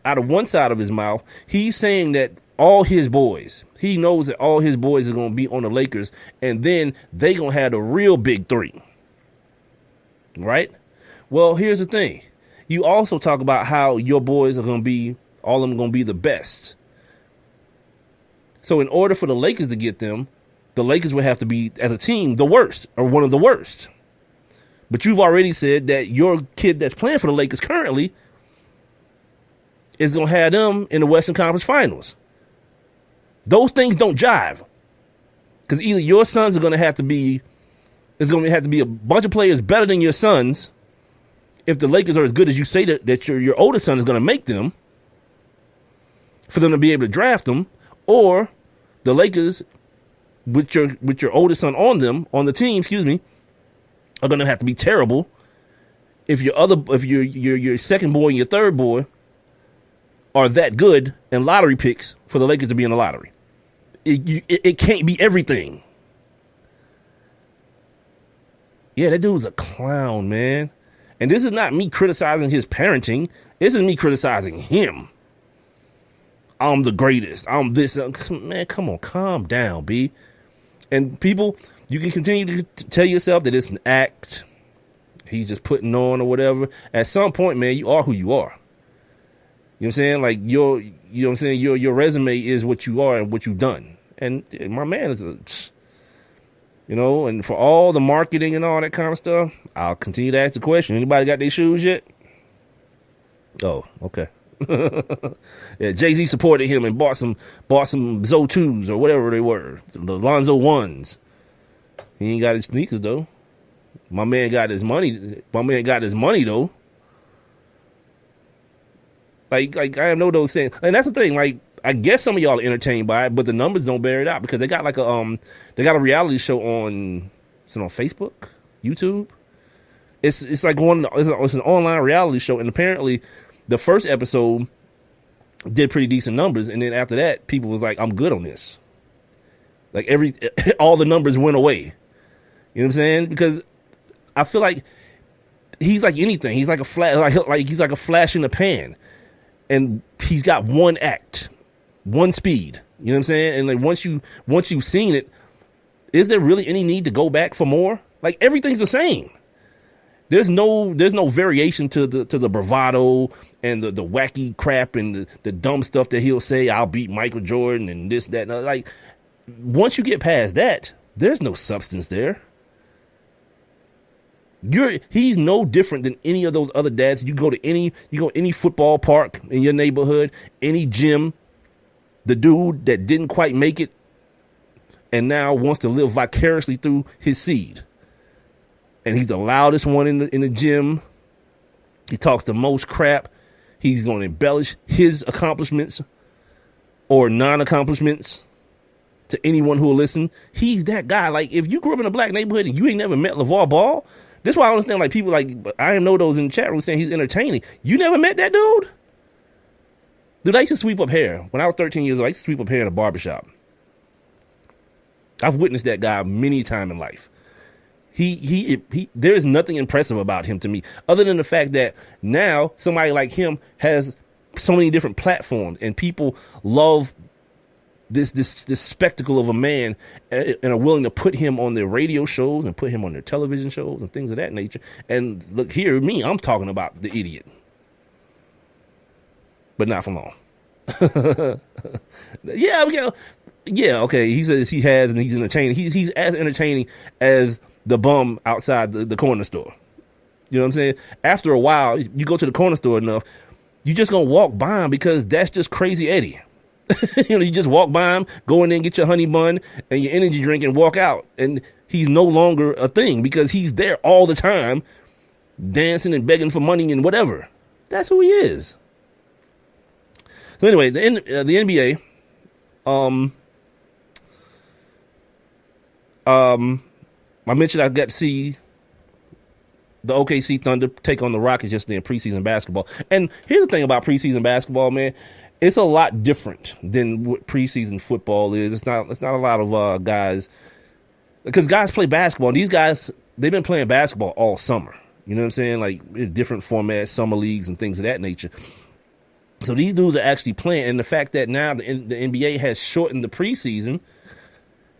out of one side of his mouth, he's saying that all his boys, he knows that all his boys are going to be on the Lakers, and then they going to have the real big three. Right? Well, here's the thing. You also talk about how your boys are going to be, all of them going to be the best. So in order for the Lakers to get them, the Lakers would have to be, as a team, the worst, or one of the worst. But you've already said that your kid that's playing for the Lakers currently is going to have them in the Western Conference Finals. Those things don't jive. Because either your sons are going to have to be, there's going to have to be a bunch of players better than your sons if the Lakers are as good as you say that your oldest son is going to make them, for them to be able to draft them, or the Lakers with your oldest son on the team, are going to have to be terrible if your second boy and your third boy are that good and lottery picks for the Lakers to be in the lottery. It can't be everything. Yeah, that dude's a clown, man. And this is not me criticizing his parenting. This is me criticizing him. I'm the greatest. I'm this. Man, come on, calm down, B. And people, you can continue to tell yourself that it's an act. He's just putting on or whatever. At some point, man, you are who you are. You know what I'm saying? Like you know what I'm saying? Your resume is what you are and what you've done. And my man is and for all the marketing and all that kind of stuff, I'll continue to ask the question. Anybody got their shoes yet? Oh, okay. Yeah, Jay-Z supported him and bought some Zo 2s or whatever they were, the Lonzo 1s. He ain't got his sneakers though. My man got his money. Though. Like I know those saying, and that's the thing. Like, I guess some of y'all are entertained by it, but the numbers don't bear it out, because they got like a reality show on Facebook, YouTube. It's like it's an online reality show, and apparently the first episode did pretty decent numbers, and then after that, people was like, I'm good on this. Like all the numbers went away. You know what I'm saying? Because I feel like he's like anything. He's like a he's like a flash in the pan. And he's got one act, one speed. You know what I'm saying? And like once you've seen it, is there really any need to go back for more? Like, everything's the same. There's no variation to the bravado and the wacky crap and the dumb stuff that he'll say. I'll beat Michael Jordan and this, that, and like, once you get past that, there's no substance there. He's no different than any of those other dads. You go any football park in your neighborhood, any gym, the dude that didn't quite make it and now wants to live vicariously through his seed. And he's the loudest one in the gym. He talks the most crap. He's going to embellish his accomplishments or non-accomplishments to anyone who will listen. He's that guy. Like, if you grew up in a black neighborhood and you ain't never met LeVar Ball, that's why I understand, like, people like, I know those in the chat room saying he's entertaining. You never met that dude? Dude, I used to sweep up hair. When I was 13 years old, I used to sweep up hair in a barbershop. I've witnessed that guy many times in life. He there is nothing impressive about him to me, other than the fact that now somebody like him has so many different platforms and people love this spectacle of a man and are willing to put him on their radio shows and put him on their television shows and things of that nature. And look here, I'm talking about the idiot, but not for long. Yeah, okay. He says he has, and he's entertaining. He's as entertaining as the bum outside the corner store. You know what I'm saying? After a while, you go to the corner store enough, you just gonna walk by him because that's just Crazy Eddie. You just walk by him, go in there and get your honey bun and your energy drink and walk out. And he's no longer a thing because he's there all the time, dancing and begging for money and whatever. That's who he is. So anyway, the NBA, I mentioned I got to see the OKC Thunder take on the Rockets yesterday in preseason basketball. And here's the thing about preseason basketball, man. It's a lot different than what preseason football is. It's not a lot of guys, because guys play basketball. And these guys, they've been playing basketball all summer. You know what I'm saying? Like in different formats, summer leagues and things of that nature. So these dudes are actually playing. And the fact that now the NBA has shortened the preseason,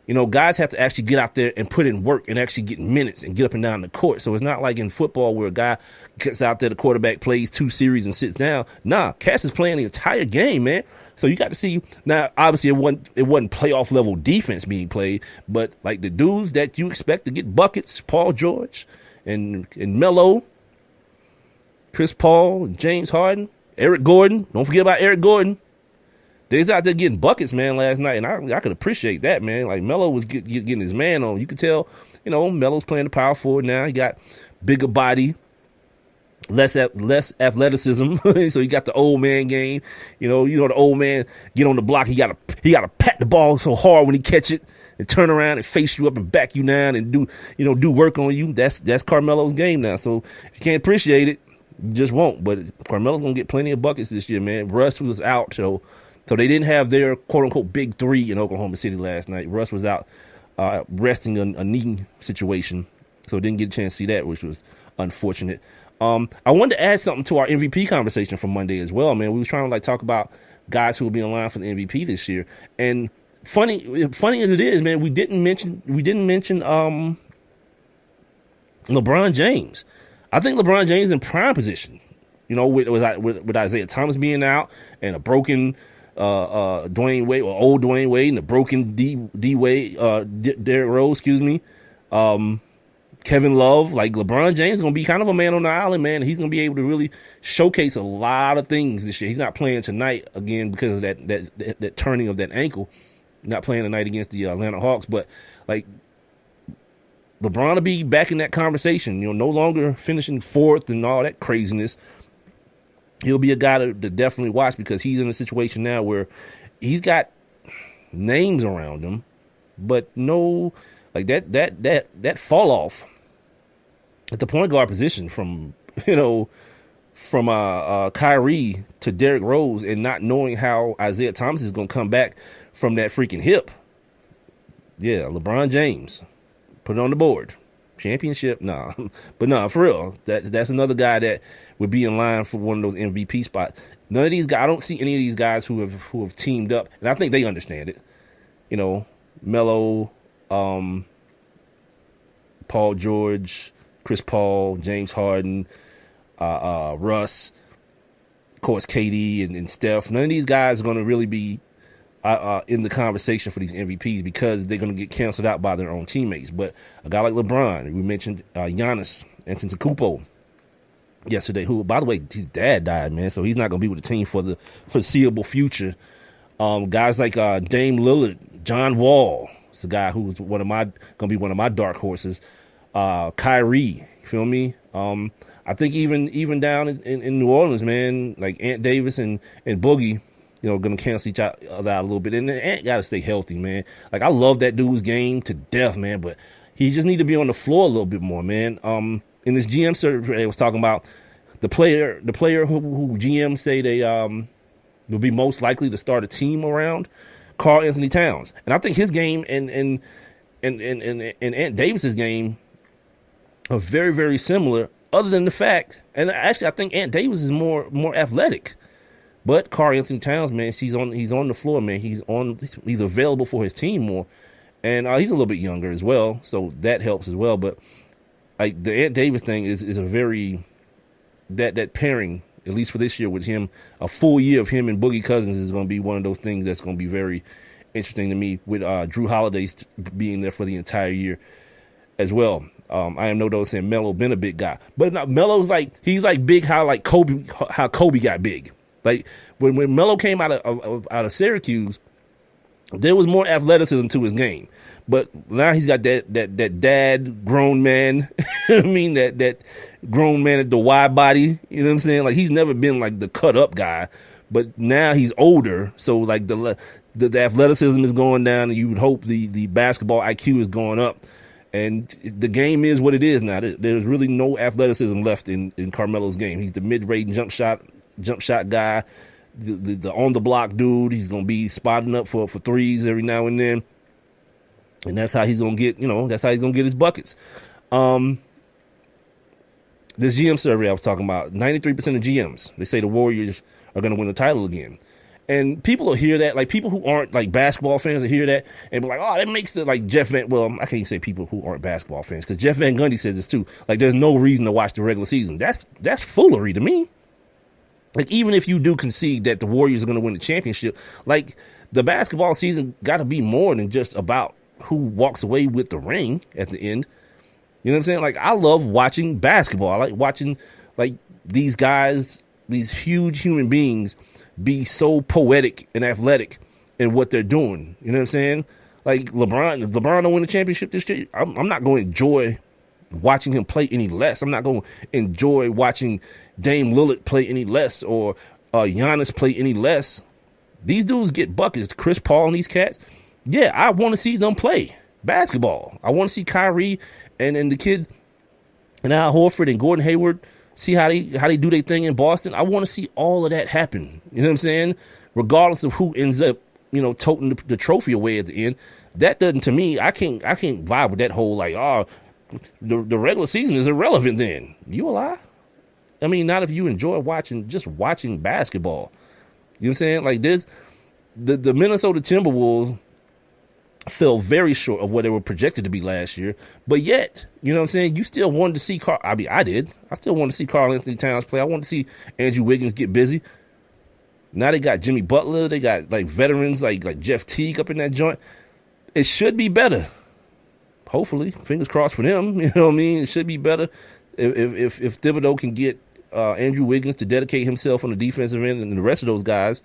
you know, guys have to actually get out there and put in work and actually get minutes and get up and down the court. So it's not like in football where a guy gets out there, the quarterback plays 2 series and sits down. Nah, Cass is playing the entire game, man. So you got to see. Now, obviously, it wasn't playoff level defense being played, but like the dudes that you expect to get buckets, Paul George and Melo, Chris Paul, James Harden, Eric Gordon. Don't forget about Eric Gordon. They was out there getting buckets, man, last night, and I could appreciate that, man. Like, Melo was getting his man on. You could tell, you know, Melo's playing the power forward now. He got bigger body, less athleticism, so he got the old man game. You know the old man get on the block. He got to pat the ball so hard when he catch it and turn around and face you up and back you down and do work on you. That's Carmelo's game now. So if you can't appreciate it, you just won't. But Carmelo's gonna get plenty of buckets this year, man. Russ was out, so they didn't have their quote-unquote big 3 in Oklahoma City last night. Russ was out resting a knee situation, so didn't get a chance to see that, which was unfortunate. I wanted to add something to our MVP conversation from Monday as well, man. We was trying to talk about guys who will be in line for the MVP this year. And funny as it is, man, we didn't mention LeBron James. I think LeBron James is in prime position. You know, with Isaiah Thomas being out and a broken Dwayne Wade, or old Dwayne Wade, and the broken D Wade, Derrick Rose, Kevin Love, like LeBron James is going to be kind of a man on the island, man. He's going to be able to really showcase a lot of things this year. He's not playing tonight again because of that turning of that ankle. Not playing tonight against the Atlanta Hawks, but like LeBron will be back in that conversation. You know, no longer finishing 4th and all that craziness. He'll be a guy to definitely watch because he's in a situation now where he's got names around him, but no, like that fall off at the point guard position from Kyrie to Derrick Rose, and not knowing how Isaiah Thomas is going to come back from that freaking hip. Yeah, LeBron James, put it on the board. Championship, nah. But nah, for real, that's another guy that would be in line for one of those MVP spots. None of these guys, I don't see any of these guys who have teamed up, and I think they understand it. You know, Melo, Paul George, Chris Paul, James Harden, Russ, of course, KD and Steph. None of these guys are going to really be in the conversation for these MVPs because they're going to get canceled out by their own teammates. But a guy like LeBron, we mentioned Giannis Antetokounmpo yesterday, who, by the way, his dad died, man, so he's not going to be with the team for the foreseeable future. Guys like Dame Lillard, John Wall, it's a guy who's gonna be one of my dark horses. Kyrie, you feel me? I think even down in New Orleans, man, like Ant Davis and Boogie, gonna cancel each other out a little bit. And Ant gotta stay healthy, man. Like I love that dude's game to death, man, but he just need to be on the floor a little bit more, man. In this GM survey, I was talking about the player who GM say they will be most likely to start a team around Karl Anthony Towns, and I think his game and Ant Davis's game are very, very similar. Other than the fact, and actually, I think Ant Davis is more athletic, but Karl Anthony Towns, man, he's on the floor, man. He's available for his team more, and he's a little bit younger as well, so that helps as well. But like the Ant Davis thing is a very that pairing, at least for this year with him, a full year of him and Boogie Cousins is going to be one of those things that's going to be very interesting to me, with Drew Holiday being there for the entire year as well. I am no doubt saying Melo been a big guy, but Melo's he's big how Kobe got big. Like when Melo came out of Syracuse, there was more athleticism to his game, but now he's got that dad grown man. I mean that grown man at the wide body. You know what I'm saying? Like he's never been like the cut up guy, but now he's older, so like the athleticism is going down, and you would hope the basketball IQ is going up. And the game is what it is now. There's really no athleticism left in Carmelo's game. He's the mid-range jump shot guy, the on the block dude. He's gonna be spotting up for threes every now and then, and that's how he's gonna get. That's how he's gonna get his buckets. This GM survey I was talking about, 93% of GMs, they say the Warriors are gonna win the title again. And people will hear that, like people who aren't like basketball fans will hear that and be like, oh, that makes it like Jeff Van, well, I can't say people who aren't basketball fans, because Jeff Van Gundy says this too. Like there's no reason to watch the regular season. That's foolery to me. Like even if you do concede that the Warriors are going to win the championship, like the basketball season got to be more than just about who walks away with the ring at the end. You know what I'm saying? Like I love watching basketball. I like watching like these guys, these huge human beings, be so poetic and athletic in what they're doing. You know what I'm saying? Like LeBron don't win the championship this year, I'm not going to enjoy watching him play any less. I'm not going to enjoy watching Dame Lillard play any less, or Giannis play any less. These dudes get buckets. Chris Paul and these cats. Yeah, I want to see them play basketball. I want to see Kyrie and the kid and Al Horford and Gordon Hayward see how they do their thing in Boston. I want to see all of that happen. You know what I'm saying? Regardless of who ends up, toting the trophy away at the end. That doesn't, to me, I can't vibe with that whole like, the regular season is irrelevant then. You a lie? I mean, not if you enjoy watching basketball. You know what I'm saying? Like this, the Minnesota Timberwolves fell very short of what they were projected to be last year, but yet, you know what I'm saying, you still wanted to see I did. I still wanted to see Karl Anthony Towns play. I wanted to see Andrew Wiggins get busy. Now they got Jimmy Butler. They got like veterans like Jeff Teague up in that joint. It should be better. Hopefully, fingers crossed for them. You know what I mean? It should be better if Thibodeau can get Andrew Wiggins to dedicate himself on the defensive end, and the rest of those guys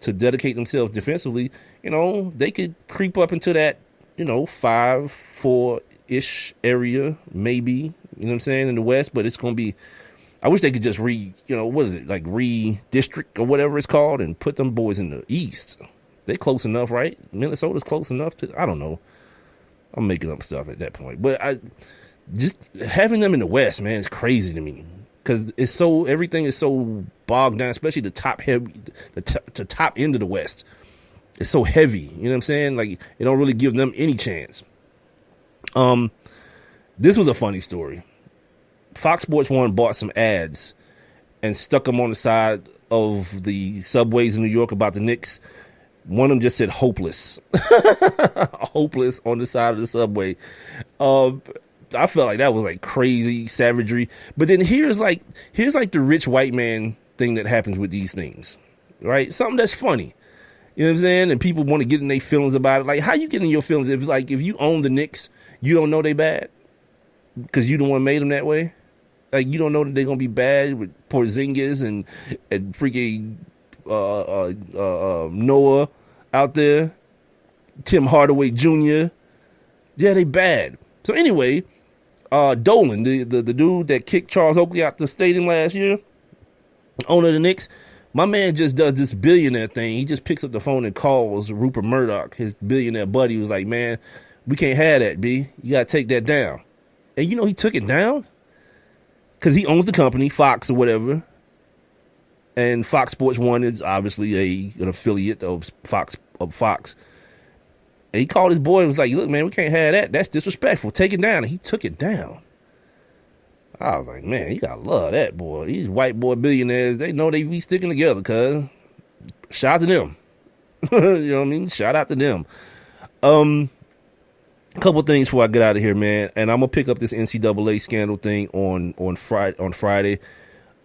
to dedicate themselves defensively. They could creep up into that, 5-4-ish area, maybe, you know what I'm saying, in the West, but it's going to be, I wish they could just redistrict or whatever it's called and put them boys in the East. They're close enough, right? Minnesota's close enough to, I don't know. I'm making up stuff at that point, but just having them in the West, man, is crazy to me. Because everything is so bogged down, especially the top end of the West. It's so heavy, you know what I'm saying? Like, it don't really give them any chance. This was a funny story. Fox Sports 1 bought some ads and stuck them on the side of the subways in New York about the Knicks. One of them just said hopeless. Hopeless on the side of the subway. I felt like that was like crazy savagery. But then here's like the rich white man thing that happens with these things, right? Something that's funny. You know what I'm saying? And people want to get in their feelings about it. Like, how you get in your feelings if you own the Knicks, you don't know they bad because you the one made them that way? Like, you don't know that they're going to be bad with Porzingis and freaking Noah out there. Tim Hardaway Jr. Yeah, they bad. So anyway, Dolan, the dude that kicked Charles Oakley out the stadium last year, owner of the Knicks, my man just does this billionaire thing. He just picks up the phone and calls Rupert Murdoch, his billionaire buddy, who's like, man, we can't have that, B. You got to take that down. And you know he took it down? Because he owns the company, Fox or whatever. And Fox Sports 1 is obviously an affiliate of Fox. And he called his boy and was like, look, man, we can't have that. That's disrespectful. Take it down. And he took it down. I was like, man, you got to love that, boy. These white boy billionaires, they know they be sticking together, cuz. Shout out to them. You know what I mean? Shout out to them. A couple things before I get out of here, man. And I'm going to pick up this NCAA scandal thing on Friday.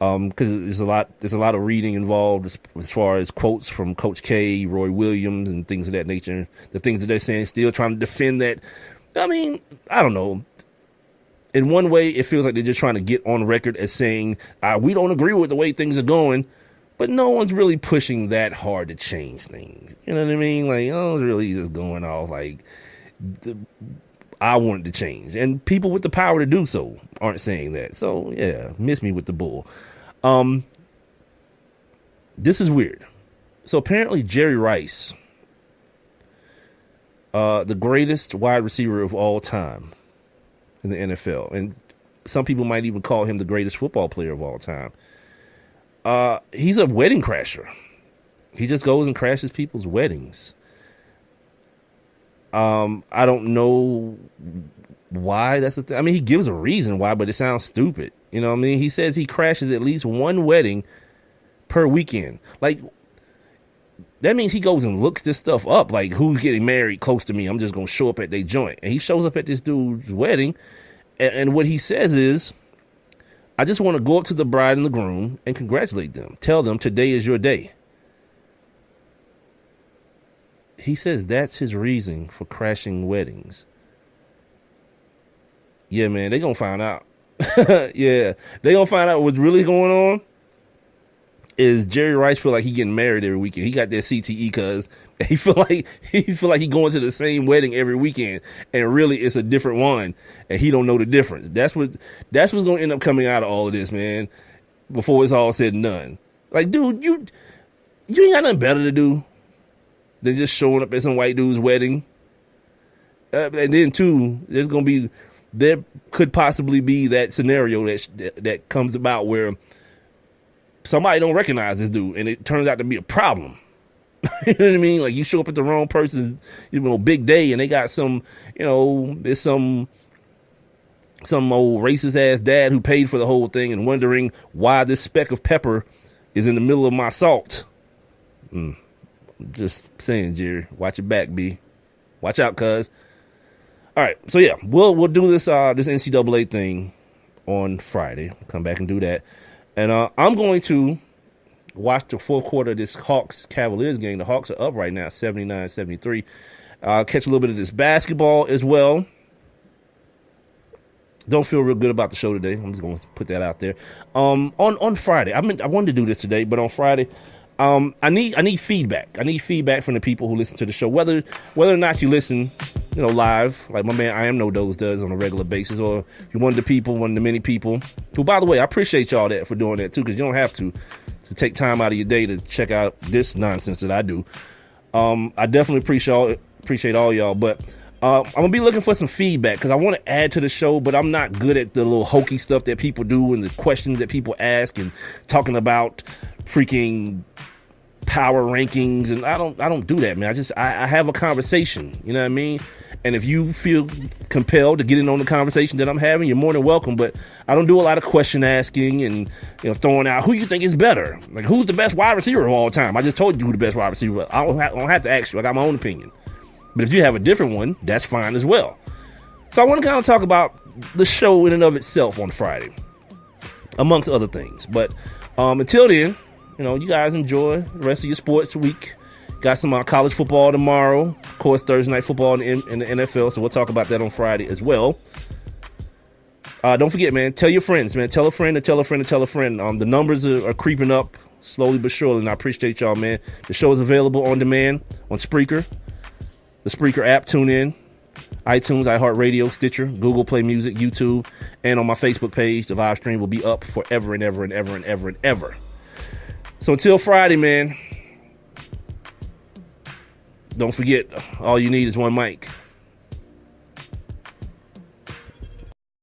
Because there's a lot of reading involved as far as quotes from Coach K, Roy Williams, and things of that nature. The things that they're saying, still trying to defend that. I mean, I don't know. In one way, it feels like they're just trying to get on record as saying, we don't agree with the way things are going, but no one's really pushing that hard to change things. You know what I mean? Like, it's really just going off like, I want it to change. And people with the power to do so aren't saying that. So, yeah, miss me with the bull. This is weird. So, apparently, Jerry Rice, the greatest wide receiver of all time in the NFL, and some people might even call him the greatest football player of all time, he's a wedding crasher. He just goes and crashes people's weddings. I don't know why that's the thing. I mean, he gives a reason why, but it sounds stupid. You know what I mean? He says he crashes at least one wedding per weekend. Like, that means he goes and looks this stuff up. Like, who's getting married close to me? I'm just going to show up at their joint. And he shows up at this dude's wedding. And what he says is, I just want to go up to the bride and the groom and congratulate them. Tell them today is your day. He says that's his reason for crashing weddings. Yeah, man, they're going to find out. Yeah, they're going to find out what's really going on. Is Jerry Rice feel like he getting married every weekend. He got that CTE because he feel like he going to the same wedding every weekend, and really it's a different one, and he don't know the difference. That's what's going to end up coming out of all of this, man, before it's all said and done. Like, dude, you ain't got nothing better to do than just showing up at some white dude's wedding. And then, too, there could possibly be that scenario that comes about where somebody don't recognize this dude, and it turns out to be a problem. You know what I mean? Like, you show up at the wrong person's, big day, and they got some, there's some old racist-ass dad who paid for the whole thing and wondering why this speck of pepper is in the middle of my salt. Just saying, Jerry. Watch your back, B. Watch out, cuz. All right, so yeah, we'll do this NCAA thing on Friday. Come back and do that. And I'm going to watch the fourth quarter of this Hawks-Cavaliers game. The Hawks are up right now, 79-73. Catch a little bit of this basketball as well. Don't feel real good about the show today. I'm just going to put that out there. On Friday, I wanted to do this today, but on Friday, I need feedback. I need feedback from the people who listen to the show, whether or not you listen, live, like my man I Am No Dose does on a regular basis, or if you're one of the many people who, by the way, I appreciate y'all for doing that too, because you don't have to take time out of your day to check out this nonsense that I do. I definitely appreciate all y'all, but I'm gonna be looking for some feedback because I want to add to the show, but I'm not good at the little hokey stuff that people do and the questions that people ask and talking about freaking power rankings, and I don't do that, man. I have a conversation, you know what I mean? And if you feel compelled to get in on the conversation that I'm having, you're more than welcome. But I don't do a lot of question asking and throwing out who you think is better. Like, who's the best wide receiver of all time? I just told you who the best wide receiver. I don't have to ask you. I got my own opinion. But if you have a different one, that's fine as well. So I want to kind of talk about the show in and of itself on Friday, amongst other things. But until then, you guys enjoy the rest of your sports week. Got some college football tomorrow. Of course, Thursday night football in the NFL. So we'll talk about that on Friday as well. Don't forget, man, tell your friends, man. Tell a friend to tell a friend to tell a friend. The numbers are creeping up slowly but surely, and I appreciate y'all, man. The show is available on demand on Spreaker, the Spreaker app, TuneIn, iTunes, iHeartRadio, Stitcher, Google Play Music, YouTube, and on my Facebook page. The live stream will be up forever and ever and ever and ever and ever. So until Friday, man, don't forget, all you need is one mic.